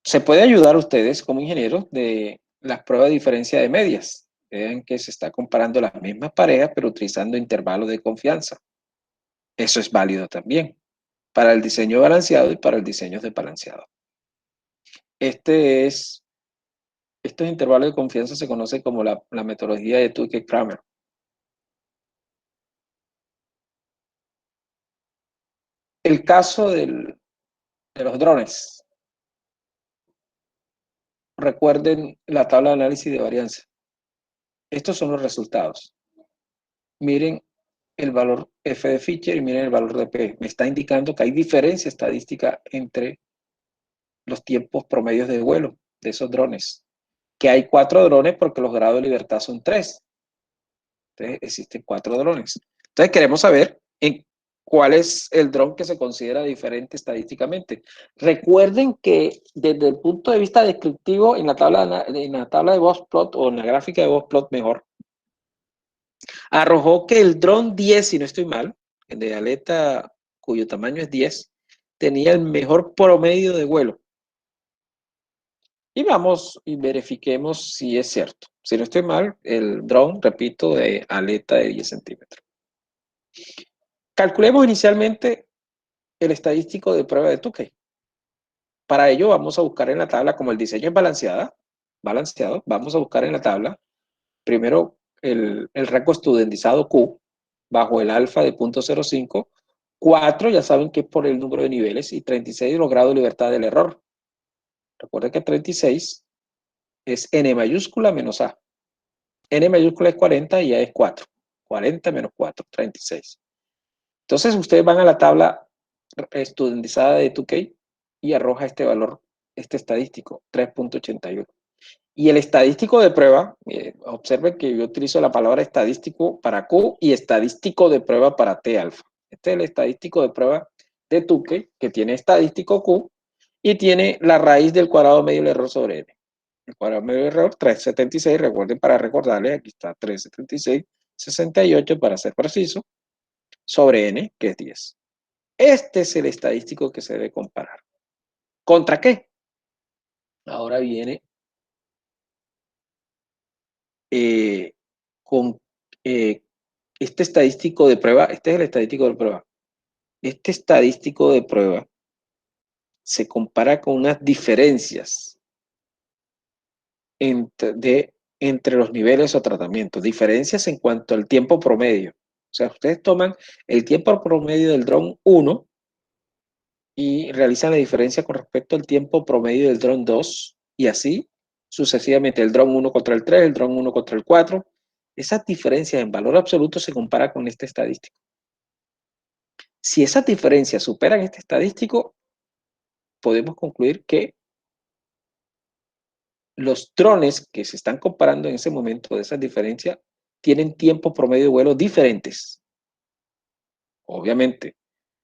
Se puede ayudar a ustedes como ingenieros de las pruebas de diferencia de medias. Vean que se está comparando las mismas parejas, pero utilizando intervalos de confianza. Eso es válido también para el diseño balanceado y para el diseño desbalanceado. Estos intervalos de confianza se conocen como la metodología de Tukey-Kramer. El caso de los drones. Recuerden la tabla de análisis de varianza. Estos son los resultados. Miren el valor F de Fisher y miren el valor de P. Me está indicando que hay diferencia estadística entre los tiempos promedios de vuelo de esos drones. Que hay 4 drones porque los grados de libertad son 3. Entonces existen 4 drones. Entonces queremos saber en cuál es el dron que se considera diferente estadísticamente. Recuerden que desde el punto de vista descriptivo, en la tabla de Boxplot o en la gráfica de Boxplot mejor, arrojó que el dron 10, si no estoy mal, el de aleta cuyo tamaño es 10, tenía el mejor promedio de vuelo. Y vamos y verifiquemos si es cierto. Si no estoy mal, el dron, repito, de aleta de 10 centímetros. Calculemos inicialmente el estadístico de prueba de Tukey. Para ello vamos a buscar en la tabla, como el diseño es balanceado, vamos a buscar en la tabla primero el rango estudiantizado Q bajo el alfa de 0.05, 4 ya saben que es por el número de niveles y 36 los grados de libertad del error. Recuerden que 36 es N mayúscula menos A. N mayúscula es 40 y A es 4. 40 menos 4, 36. Entonces ustedes van a la tabla estudiantizada de Tukey y arroja este valor, este estadístico, 3.81. Y el estadístico de prueba, observen que yo utilizo la palabra estadístico para Q y estadístico de prueba para T alfa. Este es el estadístico de prueba de Tukey, que tiene estadístico Q y tiene la raíz del cuadrado medio del error sobre N. El cuadrado medio del error, 376, recuerden para recordarles, aquí está 376, 68 para ser preciso, sobre N, que es 10. Este es el estadístico que se debe comparar. ¿Contra qué? Ahora viene con este estadístico de prueba, este es el estadístico de prueba. Este estadístico de prueba se compara con unas diferencias entre los niveles o tratamientos, diferencias en cuanto al tiempo promedio. O sea, ustedes toman el tiempo promedio del dron 1 y realizan la diferencia con respecto al tiempo promedio del dron 2 y así sucesivamente el dron 1 contra el 3, el dron 1 contra el 4. Esas diferencias en valor absoluto se compara con este estadístico. Si esas diferencias superan este estadístico, podemos concluir que los drones que se están comparando en ese momento de esas diferencias tienen tiempo promedio de vuelo diferentes. Obviamente,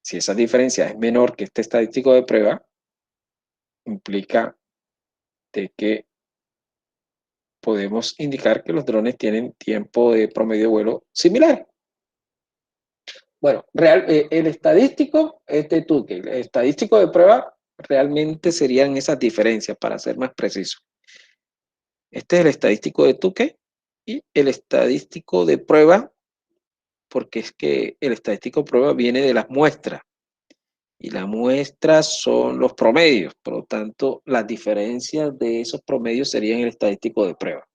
si esa diferencia es menor que este estadístico de prueba, implica de que podemos indicar que los drones tienen tiempo de promedio de vuelo similar. Bueno, el estadístico es de Tukey. El estadístico de prueba realmente serían esas diferencias, para ser más preciso. Este es el estadístico de Tukey y el estadístico de prueba, porque es que el estadístico de prueba viene de las muestras y las muestras son los promedios, por lo tanto, las diferencias de esos promedios serían el estadístico de prueba.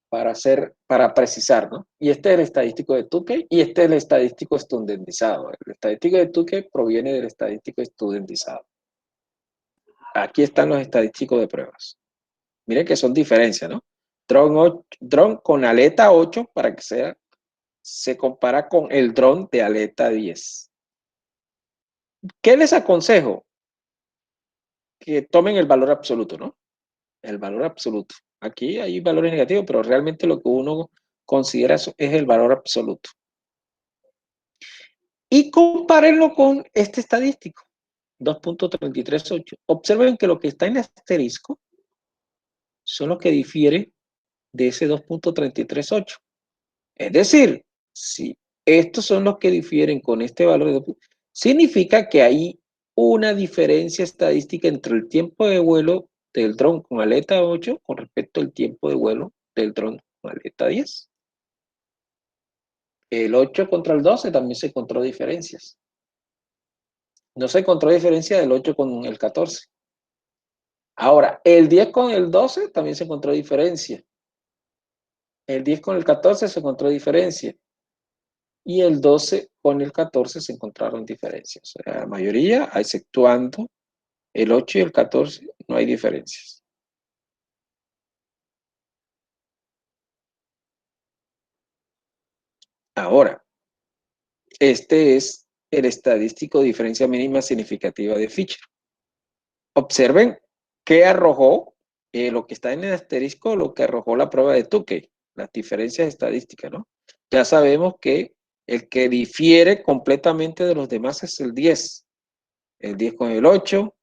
para precisar, ¿no? Y este es el estadístico de Tukey y este es el estadístico estudiantizado. El estadístico de Tukey proviene del estadístico estudiantizado. Aquí están los estadísticos de pruebas. Miren que son diferencias, ¿no? Dron con aleta 8 para que sea, se compara con el dron de aleta 10. ¿Qué les aconsejo? Que tomen el valor absoluto, ¿no? El valor absoluto. Aquí hay valores negativos, pero realmente lo que uno considera es el valor absoluto. Y compárenlo con este estadístico, 2.338. Observen que lo que está en asterisco son los que difieren de ese 2.338. Es decir, si estos son los que difieren con este valor de 2, significa que hay una diferencia estadística entre el tiempo de vuelo del dron con aleta 8 con respecto al tiempo de vuelo del dron con aleta 10. El 8 contra el 12 también se encontró diferencias. No se encontró diferencia del 8 con el 14. Ahora, el 10 con el 12 también se encontró diferencia. El 10 con el 14 se encontró diferencia. Y el 12 con el 14 se encontraron diferencias. O sea, la mayoría, exceptuando el 8 y el 14, no hay diferencias. Ahora, este es el estadístico de diferencia mínima significativa de Fisher. Observen qué arrojó, lo que está en el asterisco, lo que arrojó la prueba de Tukey, las diferencias estadísticas, ¿no? Ya sabemos que el que difiere completamente de los demás es el 10 con el 8,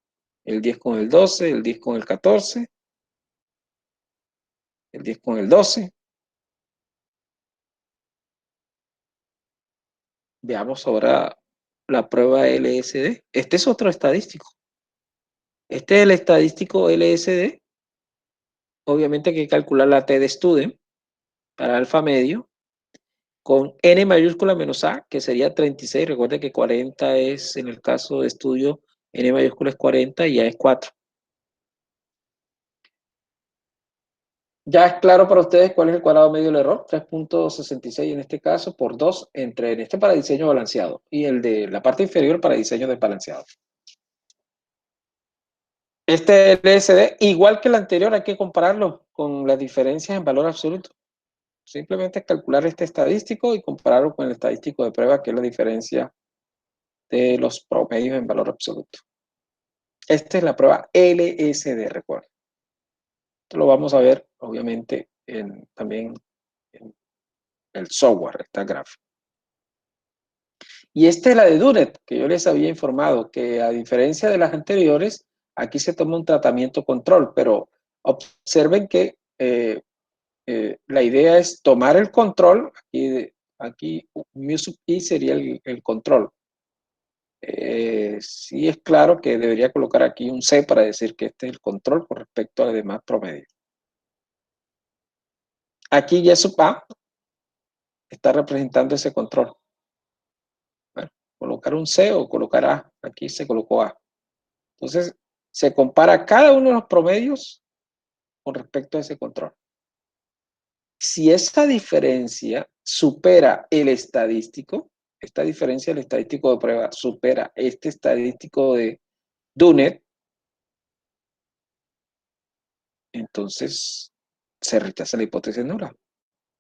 el 10 con el 12, el 10 con el 14, el 10 con el 12. Veamos ahora la prueba LSD. Este es otro estadístico. Este es el estadístico LSD. Obviamente hay que calcular la T de student para alfa medio con N mayúscula menos A, que sería 36. Recuerden que 40 es, en el caso de estudio, N mayúscula es 40 y A es 4. Ya es claro para ustedes cuál es el cuadrado medio del error, 3.66 en este caso, por 2 entre en este para diseño balanceado y el de la parte inferior para diseño desbalanceado. Este LSD, igual que el anterior, hay que compararlo con las diferencias en valor absoluto. Simplemente es calcular este estadístico y compararlo con el estadístico de prueba, que es la diferencia de los promedios en valor absoluto. Esta es la prueba LSD, recuerden. Esto lo vamos a ver, obviamente, también en el software, esta gráfica. Y esta es la de Dunet, que yo les había informado, que a diferencia de las anteriores, aquí se toma un tratamiento control, pero observen que la idea es tomar el control, aquí mu sub i sería el control. Sí es claro que debería colocar aquí un C para decir que este es el control con respecto a los demás promedios. Aquí ya sub A está representando ese control. Bueno, colocar un C o colocar A. Aquí se colocó A. Entonces, se compara cada uno de los promedios con respecto a ese control. Si esta diferencia supera el estadístico, esta diferencia del estadístico de prueba supera este estadístico de Dunet, entonces se rechaza la hipótesis nula.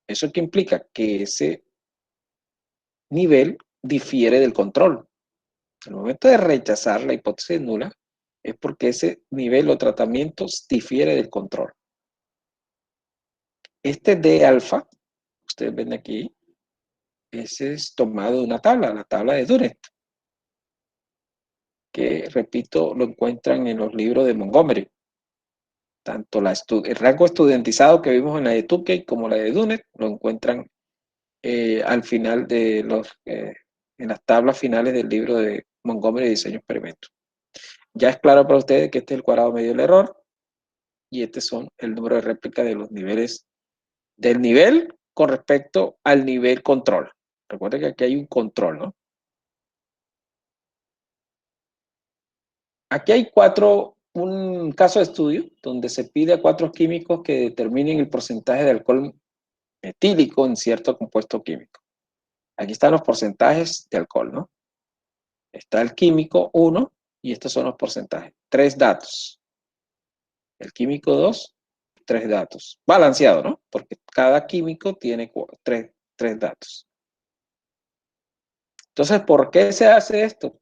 ¿Eso qué implica? Que ese nivel difiere del control. En el momento de rechazar la hipótesis nula es porque ese nivel o tratamiento difiere del control. Este D alfa, ustedes ven aquí, ese es tomado de una tabla, la tabla de Dunet, que, repito, lo encuentran en los libros de Montgomery. Tanto el rango estudiantizado que vimos en la de Tukey como la de Dunet lo encuentran al final de en las tablas finales del libro de Montgomery Diseño Experimento. Ya es claro para ustedes que este es el cuadrado medio del error y este son el número de réplica de los niveles del nivel con respecto al nivel control. Recuerden que aquí hay un control, ¿no? Aquí hay un caso de estudio donde se pide a 4 químicos que determinen el porcentaje de alcohol etílico en cierto compuesto químico. Aquí están los porcentajes de alcohol, ¿no? Está el químico 1 y estos son los porcentajes. 3 datos. El químico 2, 3 datos. Balanceado, ¿no? Porque cada químico tiene 3 datos. Entonces, ¿por qué se hace esto?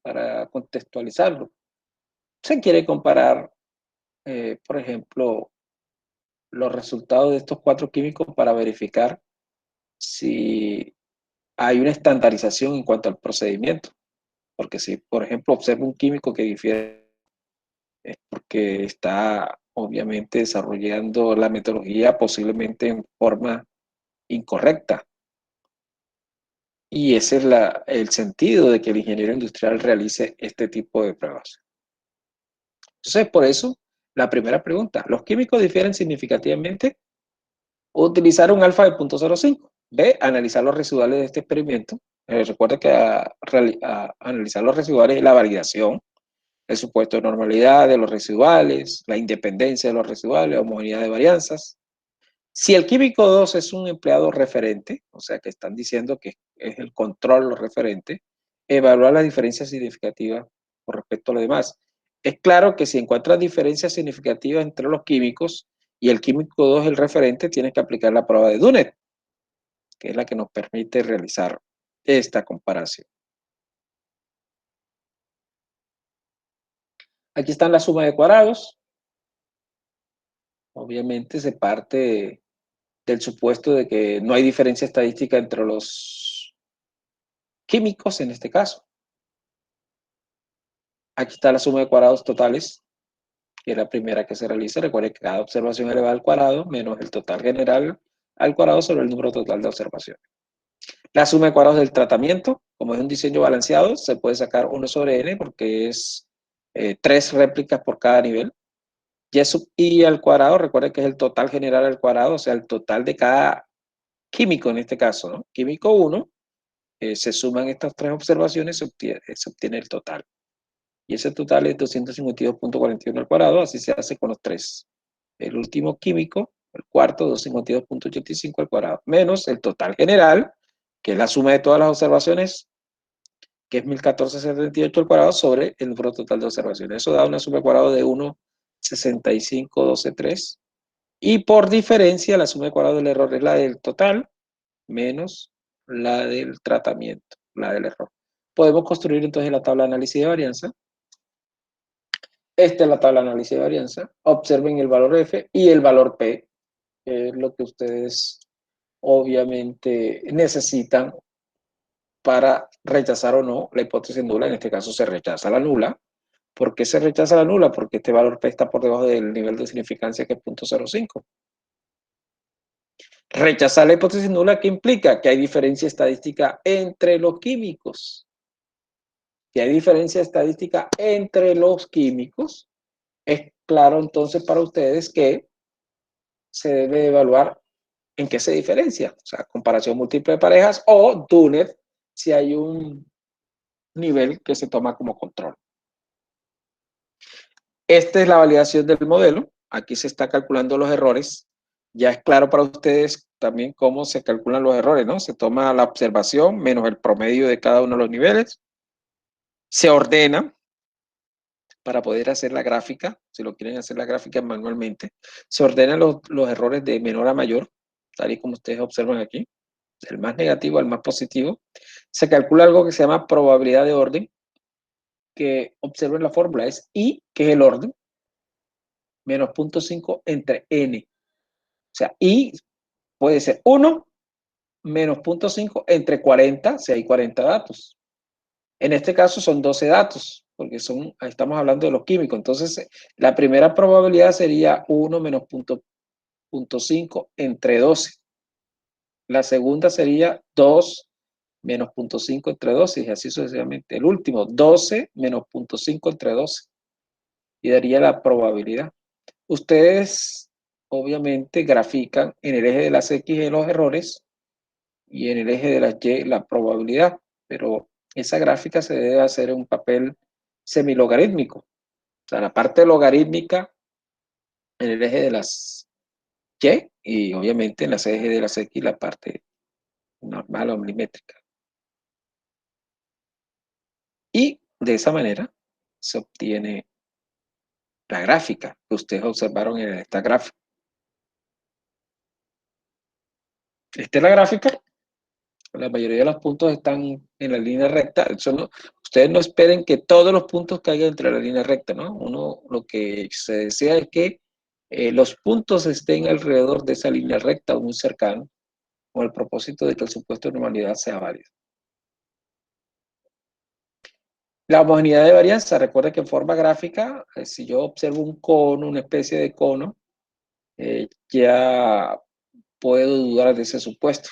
Para contextualizarlo. Se quiere comparar, por ejemplo, los resultados de estos 4 químicos para verificar si hay una estandarización en cuanto al procedimiento. Porque si, por ejemplo, observa un químico que difiere, es porque está obviamente desarrollando la metodología posiblemente en forma incorrecta. Y ese es el sentido de que el ingeniero industrial realice este tipo de pruebas. Entonces, por eso, la primera pregunta, ¿los químicos difieren significativamente? Utilizar un alfa de 0.05. B, analizar los residuales de este experimento. Recuerda que analizar los residuales es la validación, el supuesto de normalidad de los residuales, la independencia de los residuales, homogeneidad de varianzas. Si el químico 2 es un empleado referente, o sea que están diciendo que es el control lo referente, evaluar las diferencias significativas con respecto a lo demás. Es claro que si encuentras diferencias significativas entre los químicos y el químico 2 es el referente, tienes que aplicar la prueba de Dunet, que es la que nos permite realizar esta comparación. Aquí están la suma de cuadrados. Obviamente se parte del supuesto de que no hay diferencia estadística entre los químicos en este caso. Aquí está la suma de cuadrados totales, que es la primera que se realiza. Recuerden que cada observación elevada al cuadrado menos el total general al cuadrado sobre el número total de observaciones. La suma de cuadrados del tratamiento, como es un diseño balanceado, se puede sacar 1 sobre n porque es 3 réplicas por cada nivel. Y sub i al cuadrado, recuerden que es el total general al cuadrado, o sea, el total de cada químico en este caso, ¿no? Químico 1, se suman estas 3 observaciones, se obtiene el total. Y ese total es 252.41 al cuadrado, así se hace con los 3. El último químico, el cuarto, 252.85 al cuadrado, menos el total general, que es la suma de todas las observaciones, que es 1014.78 al cuadrado, sobre el número total de observaciones. Eso da una suma al cuadrado de 1.6512.3. Y por diferencia, la suma de cuadrado del error es la del total menos la del tratamiento, la del error. Podemos construir entonces la tabla de análisis de varianza. Esta es la tabla de análisis de varianza. Observen el valor F y el valor P, que es lo que ustedes obviamente necesitan para rechazar o no la hipótesis nula. En este caso se rechaza la nula. ¿Por qué se rechaza la nula? Porque este valor P está por debajo del nivel de significancia, que es 0.05. Rechazar la hipótesis nula, ¿qué implica? Que hay diferencia estadística entre los químicos. Si hay diferencia estadística entre los químicos, es claro entonces para ustedes que se debe evaluar en qué se diferencia. O sea, comparación múltiple de parejas o Dunet si hay un nivel que se toma como control. Esta es la validación del modelo. Aquí se está calculando los errores. Ya es claro para ustedes también cómo se calculan los errores, ¿no? Se toma la observación menos el promedio de cada uno de los niveles. Se ordena para poder hacer la gráfica, si lo quieren hacer la gráfica manualmente. Se ordenan los errores de menor a mayor, tal y como ustedes observan aquí, del más negativo al más positivo. Se calcula algo que se llama probabilidad de orden, que observen la fórmula, es I, que es el orden, menos 0.5 entre N. O sea, I puede ser 1 menos 0.5 entre 40, si hay 40 datos. En este caso son 12 datos, porque estamos hablando de los químicos. Entonces, la primera probabilidad sería 1 menos 0.5 entre 12. La segunda sería 2 menos 0.5 entre 12, y así sucesivamente. El último, 12 menos 0.5 entre 12. Y daría la probabilidad. Ustedes, obviamente, grafican en el eje de las X los errores y en el eje de las Y la probabilidad, pero esa gráfica se debe hacer en un papel semilogarítmico. O sea, la parte logarítmica en el eje Y, y obviamente en la CG de la CX la parte normal o milimétrica. Y de esa manera se obtiene la gráfica que ustedes observaron en esta gráfica. Esta es la gráfica. La mayoría de los puntos están en la línea recta. Eso no, ustedes no esperen que todos los puntos caigan entre la línea recta, ¿no? Uno lo que se desea es que los puntos estén alrededor de esa línea recta o muy cercano, con el propósito de que el supuesto de normalidad sea válido. La homogeneidad de varianza, recuerda que en forma gráfica, si yo observo un cono, una especie de cono, ya puedo dudar de ese supuesto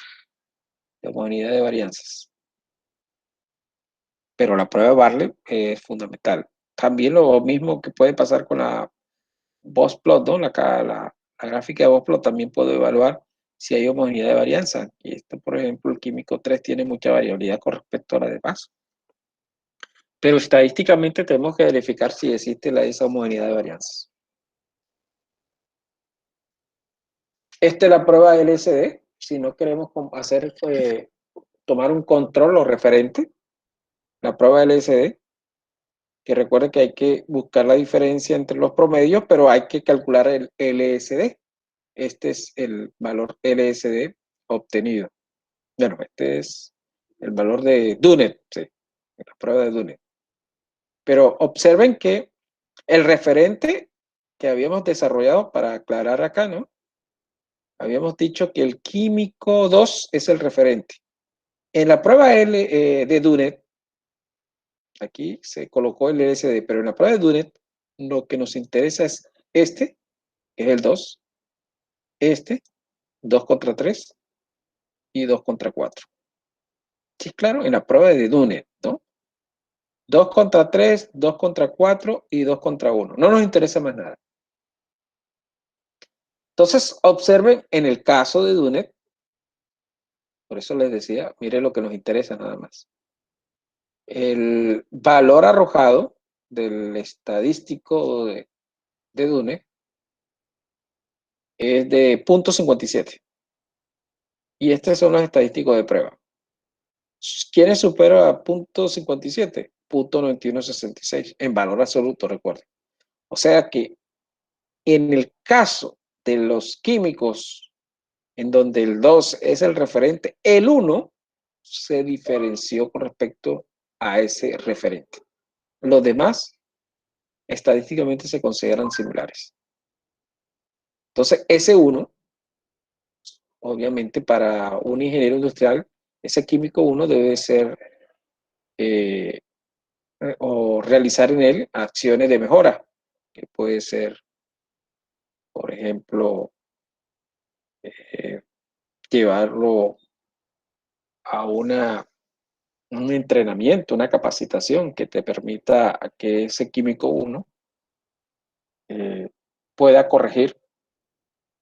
de homogeneidad de varianzas. Pero la prueba de Bartlett es fundamental. También lo mismo que puede pasar con la Boss-Plot, ¿no? La gráfica de Boss-Plot también puedo evaluar si hay homogeneidad de varianza. Y esto, por ejemplo, el químico 3 tiene mucha variabilidad con respecto a la demás. Pero estadísticamente tenemos que verificar si existe esa homogeneidad de varianzas. Esta es la prueba LSD. Si no queremos hacer, tomar un control o referente, la prueba LSD, que recuerde que hay que buscar la diferencia entre los promedios, pero hay que calcular el LSD. Este es el valor LSD obtenido. Bueno, este es el valor de Dunet, sí, la prueba de Dunet. Pero observen que el referente que habíamos desarrollado, para aclarar acá, ¿no? Habíamos dicho que el químico 2 es el referente. En la prueba de Dunet, aquí se colocó el LSD, pero en la prueba de Dunet, lo que nos interesa es este, que es el 2, este, 2 contra 3 y 2 contra 4. Sí, claro, en la prueba de Dunet, ¿no? 2 contra 3, 2 contra 4 y 2 contra 1. No nos interesa más nada. Entonces, observen en el caso de Dunet, por eso les decía, mire lo que nos interesa nada más. El valor arrojado del estadístico de Dunet es de 0.57. Y estos son los estadísticos de prueba. ¿Quiénes supera a 0.57? 0.9166 en valor absoluto, recuerden. O sea que en el caso de los químicos en donde el 2 es el referente, el 1 se diferenció con respecto a ese referente. Los demás estadísticamente se consideran similares. Entonces, ese 1, obviamente para un ingeniero industrial, ese químico 1 debe ser eh, o realizar en él acciones de mejora, que puede ser, por ejemplo, eh, llevarlo a un entrenamiento, una capacitación que te permita que ese químico 1 eh, pueda corregir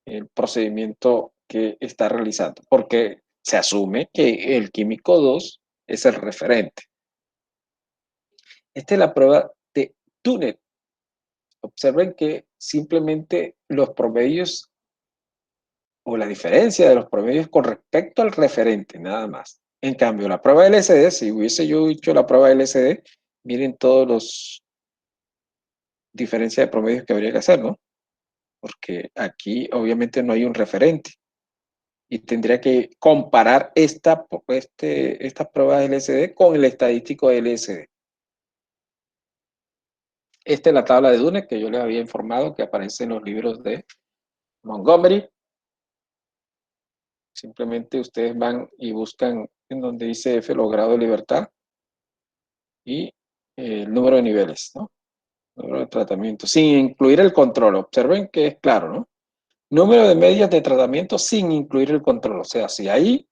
el procedimiento que está realizando, porque se asume que el químico 2 es el referente. Esta es la prueba de Dunet. Observen que simplemente los promedios o la diferencia de los promedios con respecto al referente, nada más. En cambio, la prueba LSD, si hubiese yo hecho la prueba LSD, miren todos los diferencias de promedios que habría que hacer, ¿no? Porque aquí obviamente no hay un referente y tendría que comparar esta prueba de LSD con el estadístico de LSD. Esta es la tabla de Dunet que yo les había informado que aparece en los libros de Montgomery. Simplemente ustedes van y buscan en donde dice F los grados de libertad y el número de niveles, ¿no? Número de tratamiento, sin incluir el control. Observen que es claro, ¿no? Número de medias de tratamiento sin incluir el control. O sea, si hay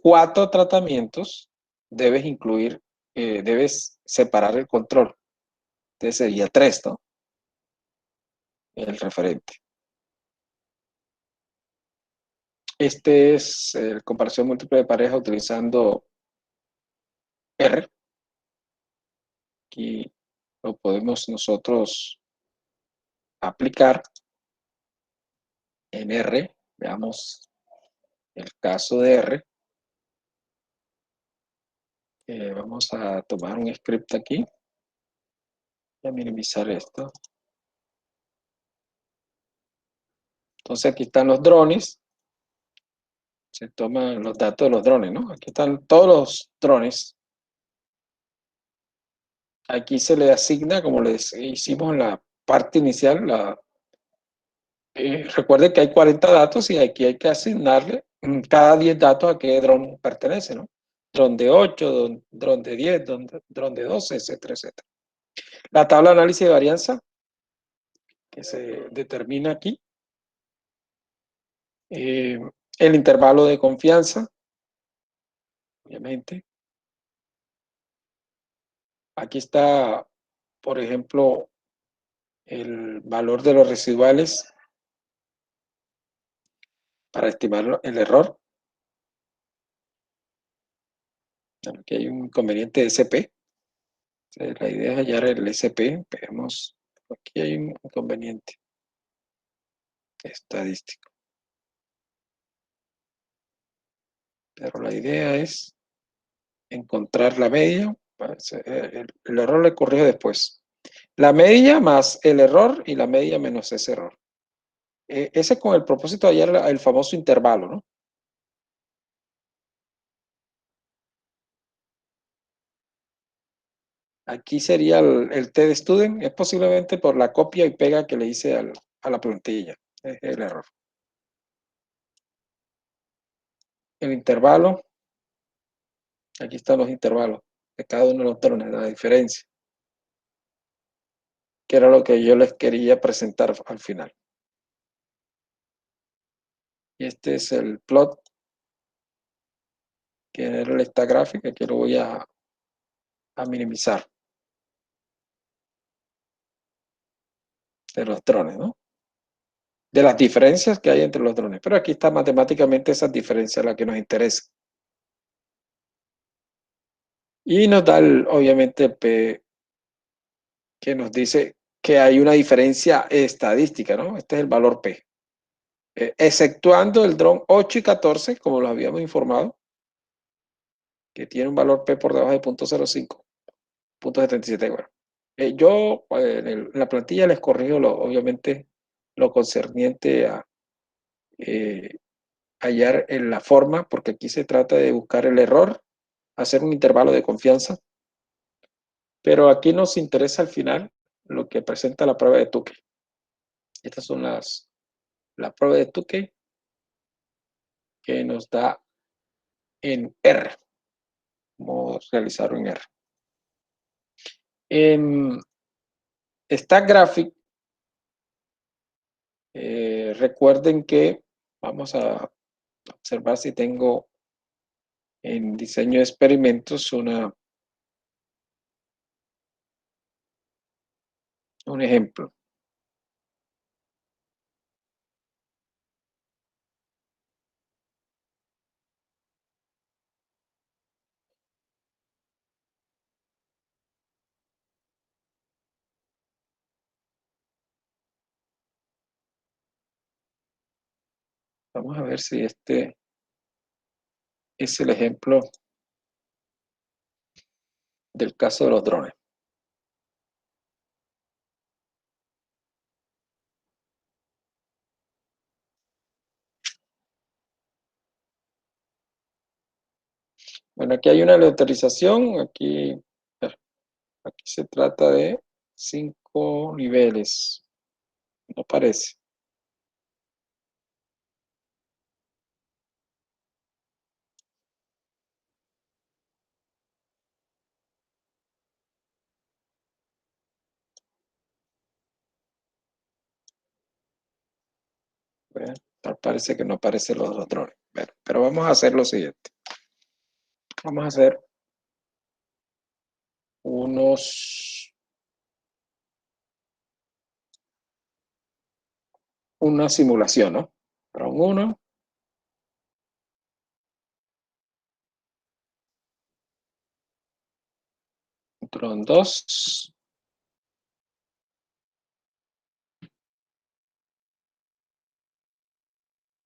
4 tratamientos, debes separar el control. Entonces sería 3, ¿no? El referente. Este es comparación múltiple de pareja utilizando R. Aquí lo podemos nosotros aplicar en R Veamos el caso de R. Vamos a tomar un script aquí. Voy a minimizar esto. Entonces aquí están los drones. Se toman los datos de los drones, ¿no? Aquí están todos los drones. Aquí se le asigna, como les hicimos en la parte inicial, recuerde que hay 40 datos y aquí hay que asignarle cada 10 datos a qué dron pertenece, ¿no? Dron de 8, dron de 10, dron de 12, etcétera, etcétera. La tabla de análisis de varianza que se determina aquí. El intervalo de confianza, obviamente. Aquí está, por ejemplo, el valor de los residuales para estimar el error. Aquí hay un inconveniente de SP. La idea es hallar el SP. Veamos, aquí hay un inconveniente estadístico. Pero la idea es encontrar la media. El error le corrijo después. La media más el error y la media menos ese error. Ese con el propósito de hallar el famoso intervalo, ¿no? Aquí sería el T de student, es posiblemente por la copia y pega que le hice a la plantilla. Es el error. El intervalo, aquí están los intervalos de cada uno de los drones, la diferencia, que era lo que yo les quería presentar al final. Y este es el plot que era esta gráfica que lo voy a minimizar de los drones, ¿no? De las diferencias que hay entre los drones. Pero aquí está matemáticamente esas diferencias la que nos interesa. Y nos da, obviamente, el P que nos dice que hay una diferencia estadística, ¿no? Este es el valor P. Exceptuando el dron 8 y 14, como lo habíamos informado, que tiene un valor P por debajo de 0.05, 0.77. Bueno, yo en la plantilla les corrijo, obviamente, lo concerniente a hallar en la forma, porque aquí se trata de buscar el error, hacer un intervalo de confianza, pero aquí nos interesa al final lo que presenta la prueba de Tukey. Estas son la prueba de Tukey que nos da en R. Vamos a realizarlo en R. En esta gráfica, recuerden que vamos a observar si tengo en diseño de experimentos un ejemplo. Vamos a ver si este es el ejemplo del caso de los drones. Bueno, aquí hay una aleatorización, aquí se trata de 5 niveles, no parece. Bueno, parece que no aparecen los dos drones. Bueno, pero vamos a hacer lo siguiente. Vamos a hacer una simulación, ¿no? Dron 1, dron 2,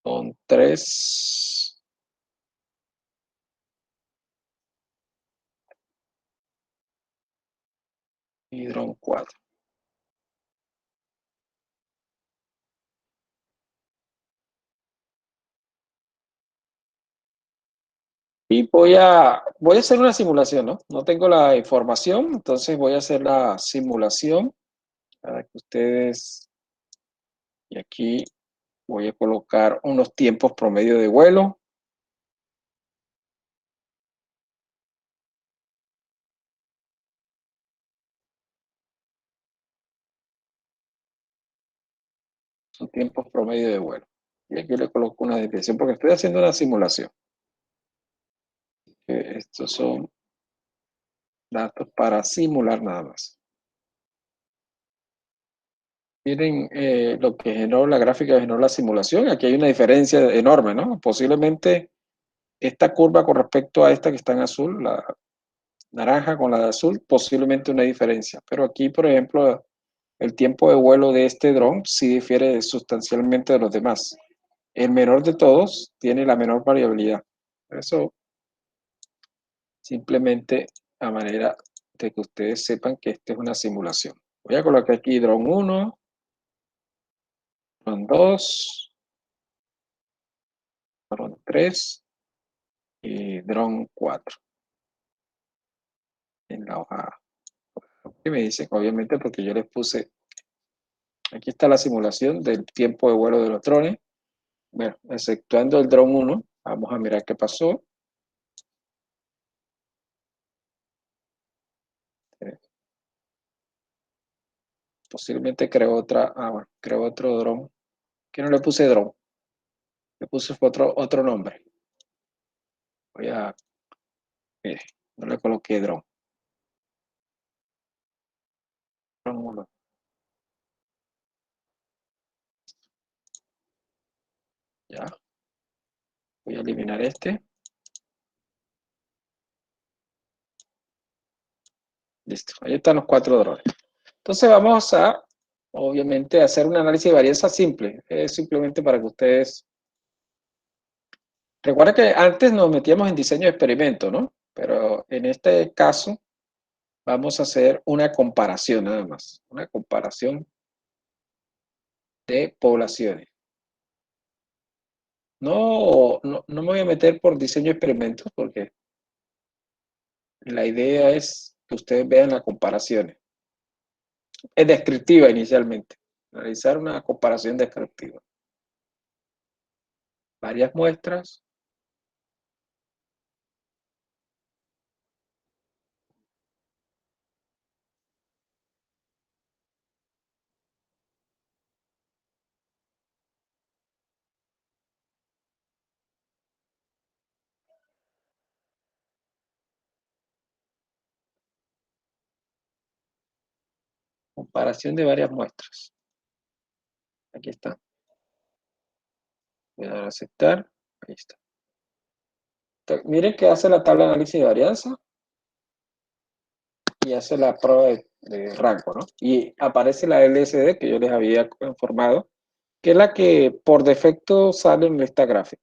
Son 3 y dron 4. Y voy a hacer una simulación, ¿no? No tengo la información, entonces voy a hacer la simulación para que ustedes, y aquí voy a colocar unos tiempos promedio de vuelo. Son tiempos promedio de vuelo. Y aquí le coloco una desviación porque estoy haciendo una simulación. Estos son datos para simular nada más. Miren lo que generó la gráfica, generó la simulación. Aquí hay una diferencia enorme, ¿no? Posiblemente esta curva con respecto a esta que está en azul, la naranja con la de azul, posiblemente una diferencia. Pero aquí, por ejemplo, el tiempo de vuelo de este dron sí difiere sustancialmente de los demás. El menor de todos tiene la menor variabilidad. Eso simplemente a manera de que ustedes sepan que esta es una simulación. Voy a colocar aquí dron 1, dron 2, dron 3 y dron 4 en la hoja. ¿Qué me dicen? Obviamente porque yo les puse, aquí está la simulación del tiempo de vuelo de los drones. Bueno, exceptuando el dron 1, vamos a mirar qué pasó. Posiblemente creo otra, bueno, creo otro dron, que no le puse dron, le puse otro nombre. Voy a, mire, no le coloqué dron. Dron 1, ya, voy a eliminar este. Listo, ahí están los 4 drones. Entonces vamos a, obviamente, hacer un análisis de varianza simple. Es simplemente para que ustedes... Recuerda que antes nos metíamos en diseño de experimento, ¿no? Pero en este caso vamos a hacer una comparación nada más. Una comparación de poblaciones. No me voy a meter por diseño de experimentos porque la idea es que ustedes vean las comparaciones. Es descriptiva inicialmente. Realizar una comparación descriptiva. Varias muestras. Comparación de varias muestras. Aquí está. Voy a dar a aceptar. Ahí está. Entonces, miren que hace la tabla de análisis de varianza y hace la prueba de rango, ¿no? Y aparece la LSD que yo les había informado, que es la que por defecto sale en esta gráfica.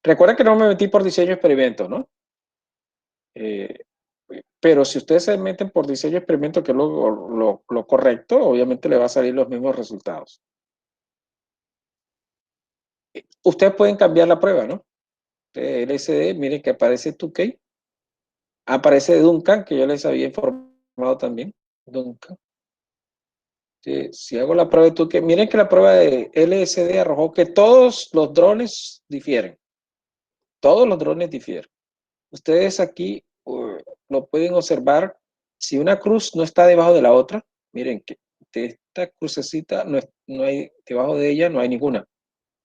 Recuerden que no me metí por diseño de experimento, ¿no? Eh, pero si ustedes se meten por diseño de experimento, que es lo correcto, obviamente le va a salir los mismos resultados. Ustedes pueden cambiar la prueba, ¿no? LSD, miren que aparece Tukey, aparece Duncan, que yo les había informado también. Duncan. Si hago la prueba de Tukey, miren que la prueba de LSD arrojó que todos los drones difieren. Todos los drones difieren. Ustedes aquí lo pueden observar. Si una cruz no está debajo de la otra, miren que de esta crucecita no hay, debajo de ella no hay ninguna.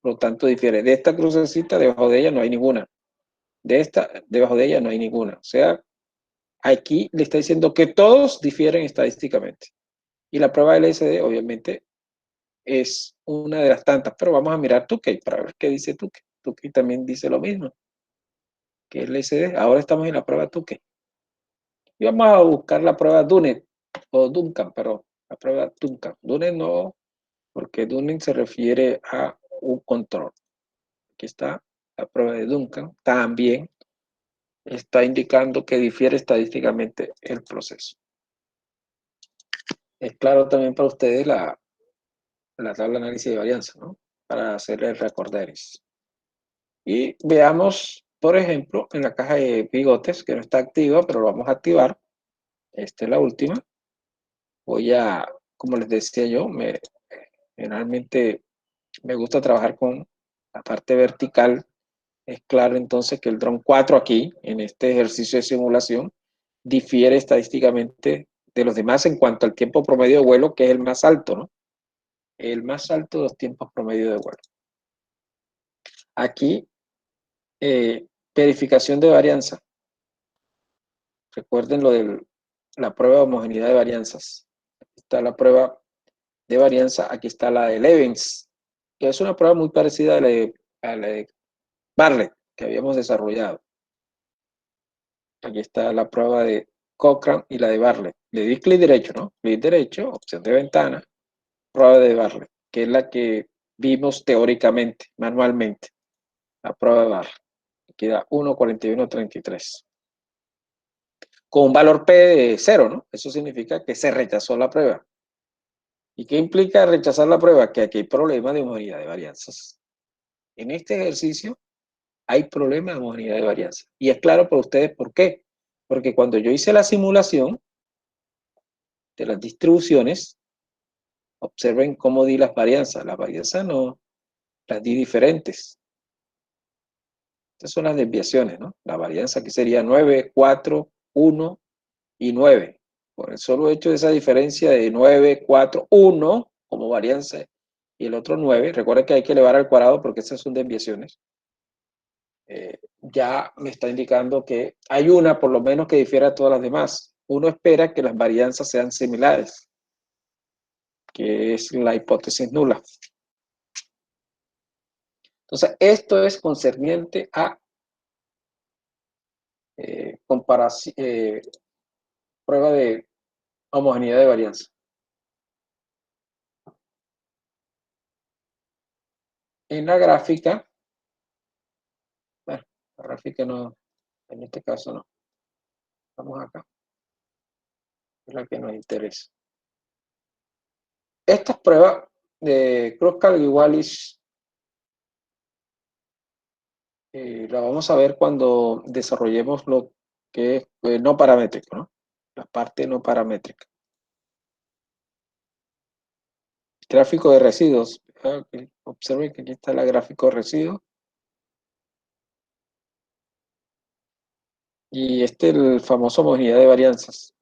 Por lo tanto, difiere. De esta crucecita, debajo de ella no hay ninguna. De esta, debajo de ella no hay ninguna. O sea, aquí le está diciendo que todos difieren estadísticamente. Y la prueba LSD, obviamente, es una de las tantas. Pero vamos a mirar Tukey para ver qué dice Tukey. Tukey también dice lo mismo que LSD. Ahora estamos en la prueba Tukey. Y vamos a buscar la prueba Dunet o Duncan, pero la prueba Duncan. Dunet no, porque Dunet se refiere a un control. Aquí está la prueba de Duncan, también está indicando que difiere estadísticamente el proceso. Es claro también para ustedes la tabla de análisis de varianza, ¿no? Para hacer el recorderis. Y veamos, por ejemplo, en la caja de bigotes, que no está activa, pero lo vamos a activar. Esta es la última. Voy a, como les decía yo, generalmente me gusta trabajar con la parte vertical. Es claro entonces que el dron 4 aquí, en este ejercicio de simulación, difiere estadísticamente de los demás en cuanto al tiempo promedio de vuelo, que es el más alto, ¿no? El más alto de los tiempos promedio de vuelo. Aquí, verificación de varianza. Recuerden lo de la prueba de homogeneidad de varianzas. Aquí está la prueba de varianza, aquí está la de Levens, que es una prueba muy parecida a la de Bartlett, que habíamos desarrollado. Aquí está la prueba de Cochrane y la de Bartlett. Le di clic derecho, ¿no? Clic derecho, opción de ventana, prueba de Bartlett, que es la que vimos teóricamente, manualmente. La prueba de Bartlett. Queda 1,4133. Con un valor P de 0, ¿no? Eso significa que se rechazó la prueba. ¿Y qué implica rechazar la prueba? Que aquí hay problema de homogeneidad de varianzas. En este ejercicio hay problema de homogeneidad de varianzas. Y es claro para ustedes por qué. Porque cuando yo hice la simulación de las distribuciones, observen cómo di las varianzas. Las varianzas no las di diferentes. Estas son las desviaciones, ¿no? La varianza aquí sería 9, 4, 1 y 9. Por el solo hecho de esa diferencia de 9, 4, 1 como varianza y el otro 9, recuerden que hay que elevar al cuadrado porque esas son desviaciones. Ya me está indicando que hay una por lo menos que difiere a todas las demás. Uno espera que las varianzas sean similares, que es la hipótesis nula. Entonces, esto es concerniente a prueba de homogeneidad de varianza. En la gráfica, bueno, la gráfica no, en este caso no. Vamos acá, es la que nos interesa. Estas pruebas de Kruskal y Wallis la vamos a ver cuando desarrollemos lo que es no paramétrico, ¿no? La parte no paramétrica. Gráfico de residuos. Observen que aquí está el gráfico de residuos. Y este es el famoso homogeneidad de varianzas.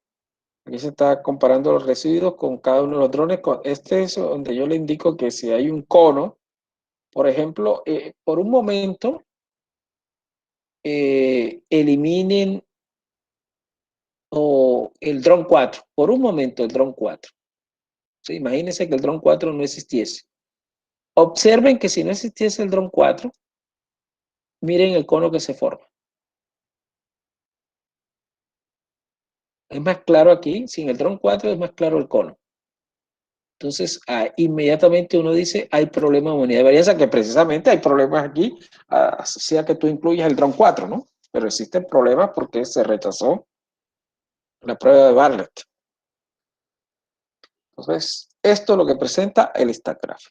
Aquí se está comparando los residuos con cada uno de los drones. Este es donde yo le indico que si hay un cono, por ejemplo, por un momento, eliminen el dron 4. Por un momento el dron 4. ¿Sí? Imagínense que el dron 4 no existiese. Observen que si no existiese el dron 4, miren el cono que se forma. Es más claro aquí, sin el dron 4 es más claro el cono. Entonces, inmediatamente uno dice, hay problema de homogeneidad de varianza, que precisamente hay problemas aquí, sea que tú incluyas el dron 4, ¿no? Pero existen problemas porque se rechazó la prueba de Bartlett. Entonces, esto es lo que presenta el stack graph.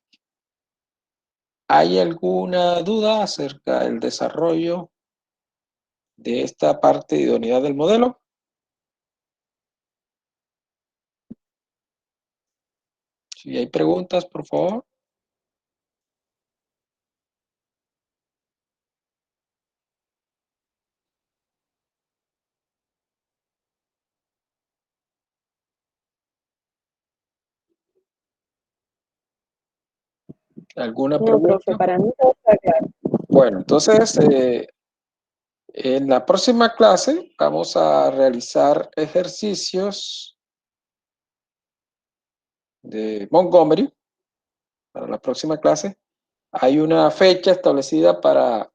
¿Hay alguna duda acerca del desarrollo de esta parte de idoneidad del modelo? Si hay preguntas, por favor. ¿Alguna
No,
pregunta?
profe, para mí todo está claro.
Bueno, entonces, en la próxima clase vamos a realizar ejercicios de Montgomery. Para la próxima clase hay una fecha establecida para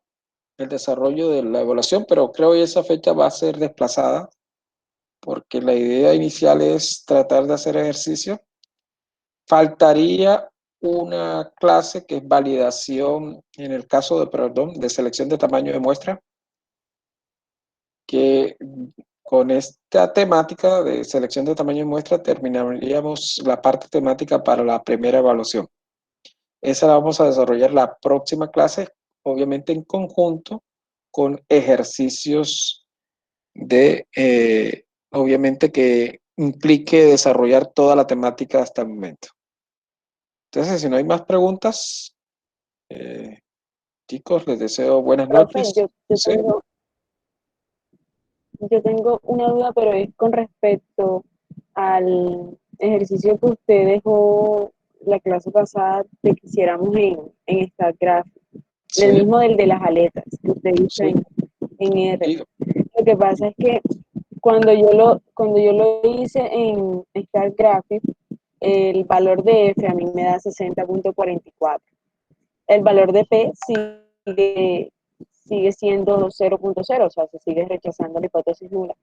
el desarrollo de la evaluación, pero creo que esa fecha va a ser desplazada porque la idea inicial es tratar de hacer ejercicio. Faltaría una clase que es validación, en el caso de, perdón, de selección de tamaño de muestra, que con esta temática de selección de tamaño de muestra terminaríamos la parte temática para la primera evaluación. Esa la vamos a desarrollar la próxima clase, obviamente en conjunto con ejercicios de, obviamente que implique desarrollar toda la temática hasta el momento. Entonces, si no hay más preguntas, chicos, les deseo buenas
Profe,
noches. ¿Sí?
yo tengo una duda, pero es con respecto al ejercicio que usted dejó la clase pasada de que hiciéramos en StatGraph, el
Sí,
mismo del de las aletas que usted hizo
sí.
en R.
Y,
Lo que pasa es que cuando yo lo hice en StatGraphic, el valor de F a mí me da 60.44. El valor de P sigue siendo 0.0, o sea, se sigue rechazando la hipótesis nula.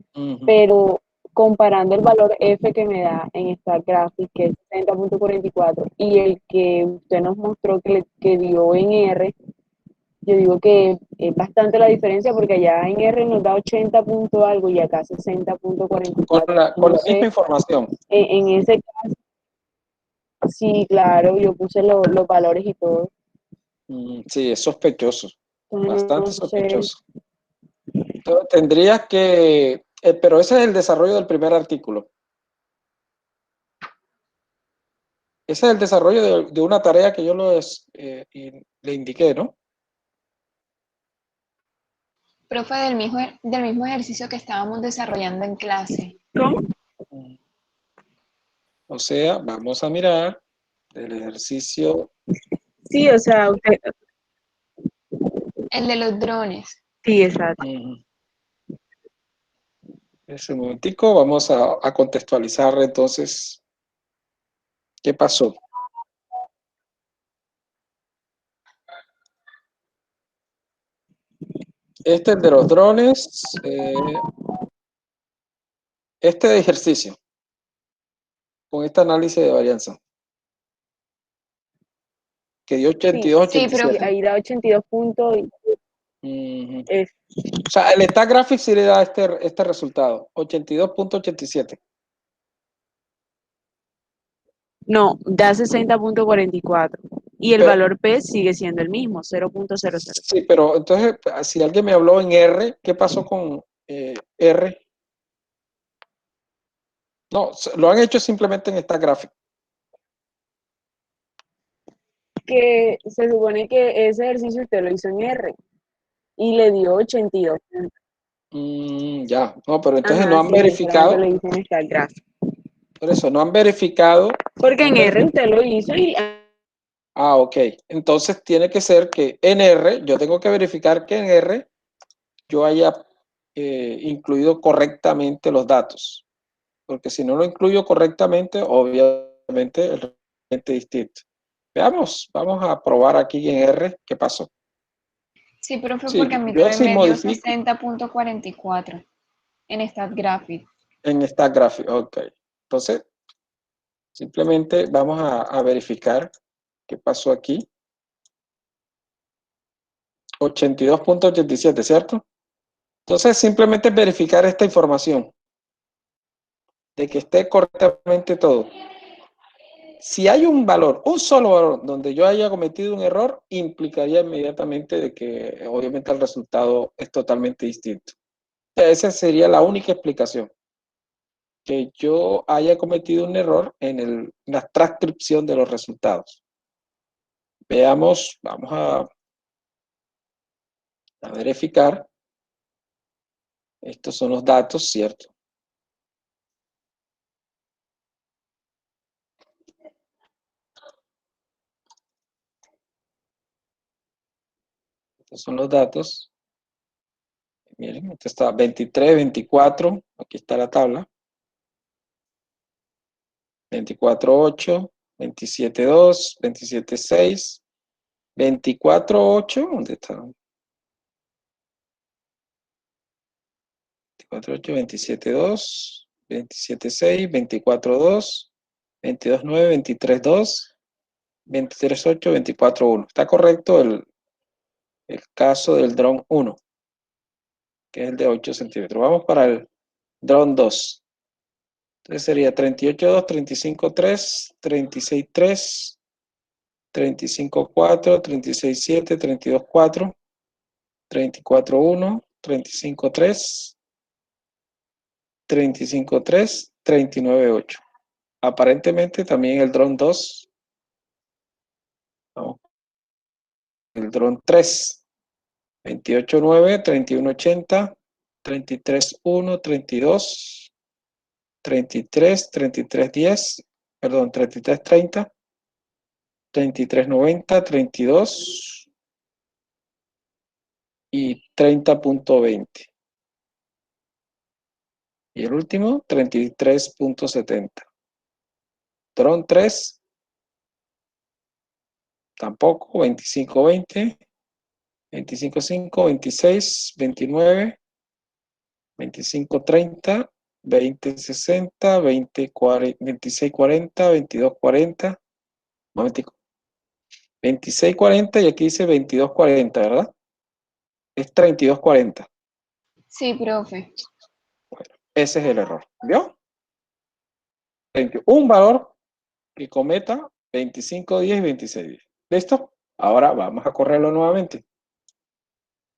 Pero comparando el valor F que me da en esta gráfica, que es 60.44, y el que usted nos mostró que dio en R, yo digo que es bastante la diferencia porque allá en R nos da 80 punto algo y acá 60.44.
con
No
la misma
sé,
información.
en ese caso, sí, claro, yo puse los valores y todo.
Sí, es sospechoso,
Entonces,
bastante
no sé.
sospechoso. Entonces, tendrías que, pero ese es el desarrollo del primer artículo. Ese es el desarrollo de una tarea que yo le indiqué, ¿no?
Profe, del mismo ejercicio que estábamos desarrollando en clase.
¿Cómo?
O sea, vamos a mirar el ejercicio.
Sí, o sea, usted,
El de los drones.
sí, exacto.
Ese momentico, vamos a contextualizar entonces qué pasó. Este es el de los drones, este de ejercicio, con este análisis de varianza, que dio
Sí,
82,
Sí,
87.
profe.
ahí da 82 puntos
Ujú.
es,
O sea, el Stat Graphic sí le da este resultado, 82.87.
no, da 60.44 y el
Pero,
valor P sigue siendo el mismo, 0.00.
sí, pero entonces, si alguien me habló en R, ¿qué pasó con R? No, lo han hecho simplemente en Stat Graphic.
Que se supone que ese ejercicio usted lo hizo en R y le dio 82 puntos.
Ya, no, pero entonces no
Ajá,
han
sí, yo solamente
verificado,
lo hice en StatGraph.
por eso no han verificado,
Porque
no han
en R
verificado.
usted lo hizo y
Ah, ok. Entonces tiene que ser que en R, yo tengo que verificar que en R yo haya incluido correctamente los datos. Porque si no lo incluyo correctamente, obviamente el resultado es distinto. Veamos, vamos a probar aquí en R qué pasó.
Sí, profe, porque a
Sí,
mí
yo
también
sí
me dio
modifico
60.44 en StatGraphic.
en esta gráfica. Ok. Entonces, simplemente vamos a verificar qué pasó aquí. 82.87, ¿cierto? Entonces, simplemente verificar esta información de que esté correctamente todo. Si hay un valor, un solo valor donde yo haya cometido un error, implicaría inmediatamente de que obviamente el resultado es totalmente distinto. Esa sería la única explicación, que yo haya cometido un error en la transcripción de los resultados. Veamos, vamos a verificar. Estos son los datos, ¿cierto? Estos son los datos. Miren, esto está 23, 24, aquí está la tabla. 24.8, 27.2, 27.6, 24.8, ¿dónde está? 24.8, 27.2, 27.6, 24.2, 22.9, 23.2, 23.8, 24.1. Está correcto el caso del dron 1, que es el de 8 centímetros. Vamos para el dron 2. Entonces sería 38.2, 35.3, 36.3, 35.4, 36.7, 32.4, 34.1, 35.3, 35.3, 39.8. Aparentemente también el dron 2, no, el dron 3, 28.9, 31.80, 33.1, 32, 33, 33.10, perdón, 33.30, 33.90, 32 y 30.20. Y el último, 33.70. Dron 3, tampoco, 25.20, 25.5, 26, 29, 25.30, 20.60, 26.40, 22.40, momentico, 26.40 y aquí dice 22.40, ¿verdad? Es 32.40.
Sí, profe.
Bueno, ese es el error. ¿Vio? Un valor que cometa 25.10 y 26.10. ¿Listo? Ahora vamos a correrlo nuevamente.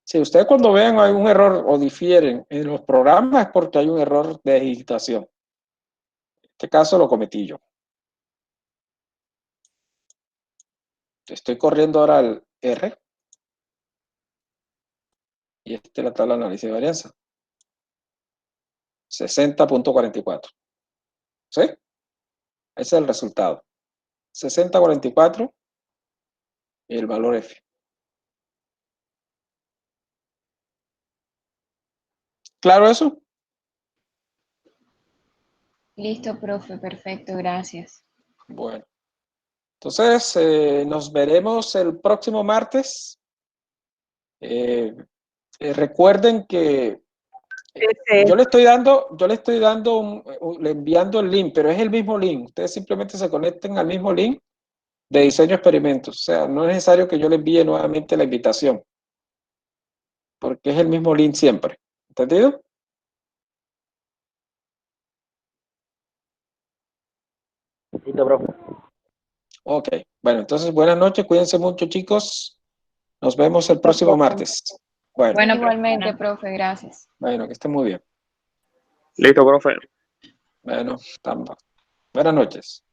Si ustedes cuando vean hay un error o difieren en los programas es porque hay un error de digitación. En este caso lo cometí yo. Estoy corriendo ahora el R. Y esta es la tabla de análisis de varianza. 60.44. ¿Sí? Ese es el resultado. 60.44 y el valor F. ¿Claro eso?
Listo, profe. Perfecto. Gracias.
Bueno. Entonces, nos veremos el próximo martes. Recuerden que yo le estoy dando, le enviando el link, pero es el mismo link. Ustedes simplemente se conecten al mismo link de diseño de experimentos. O sea, no es necesario que yo le envíe nuevamente la invitación, porque es el mismo link siempre. ¿Entendido?
Listo, profe.
Ok. Bueno, entonces buenas noches, cuídense mucho, chicos. Nos vemos el próximo martes. Bueno,
Bueno, profe.
Igualmente, profe. Gracias.
bueno, que estén muy bien.
Listo, profe.
Bueno, buenas noches.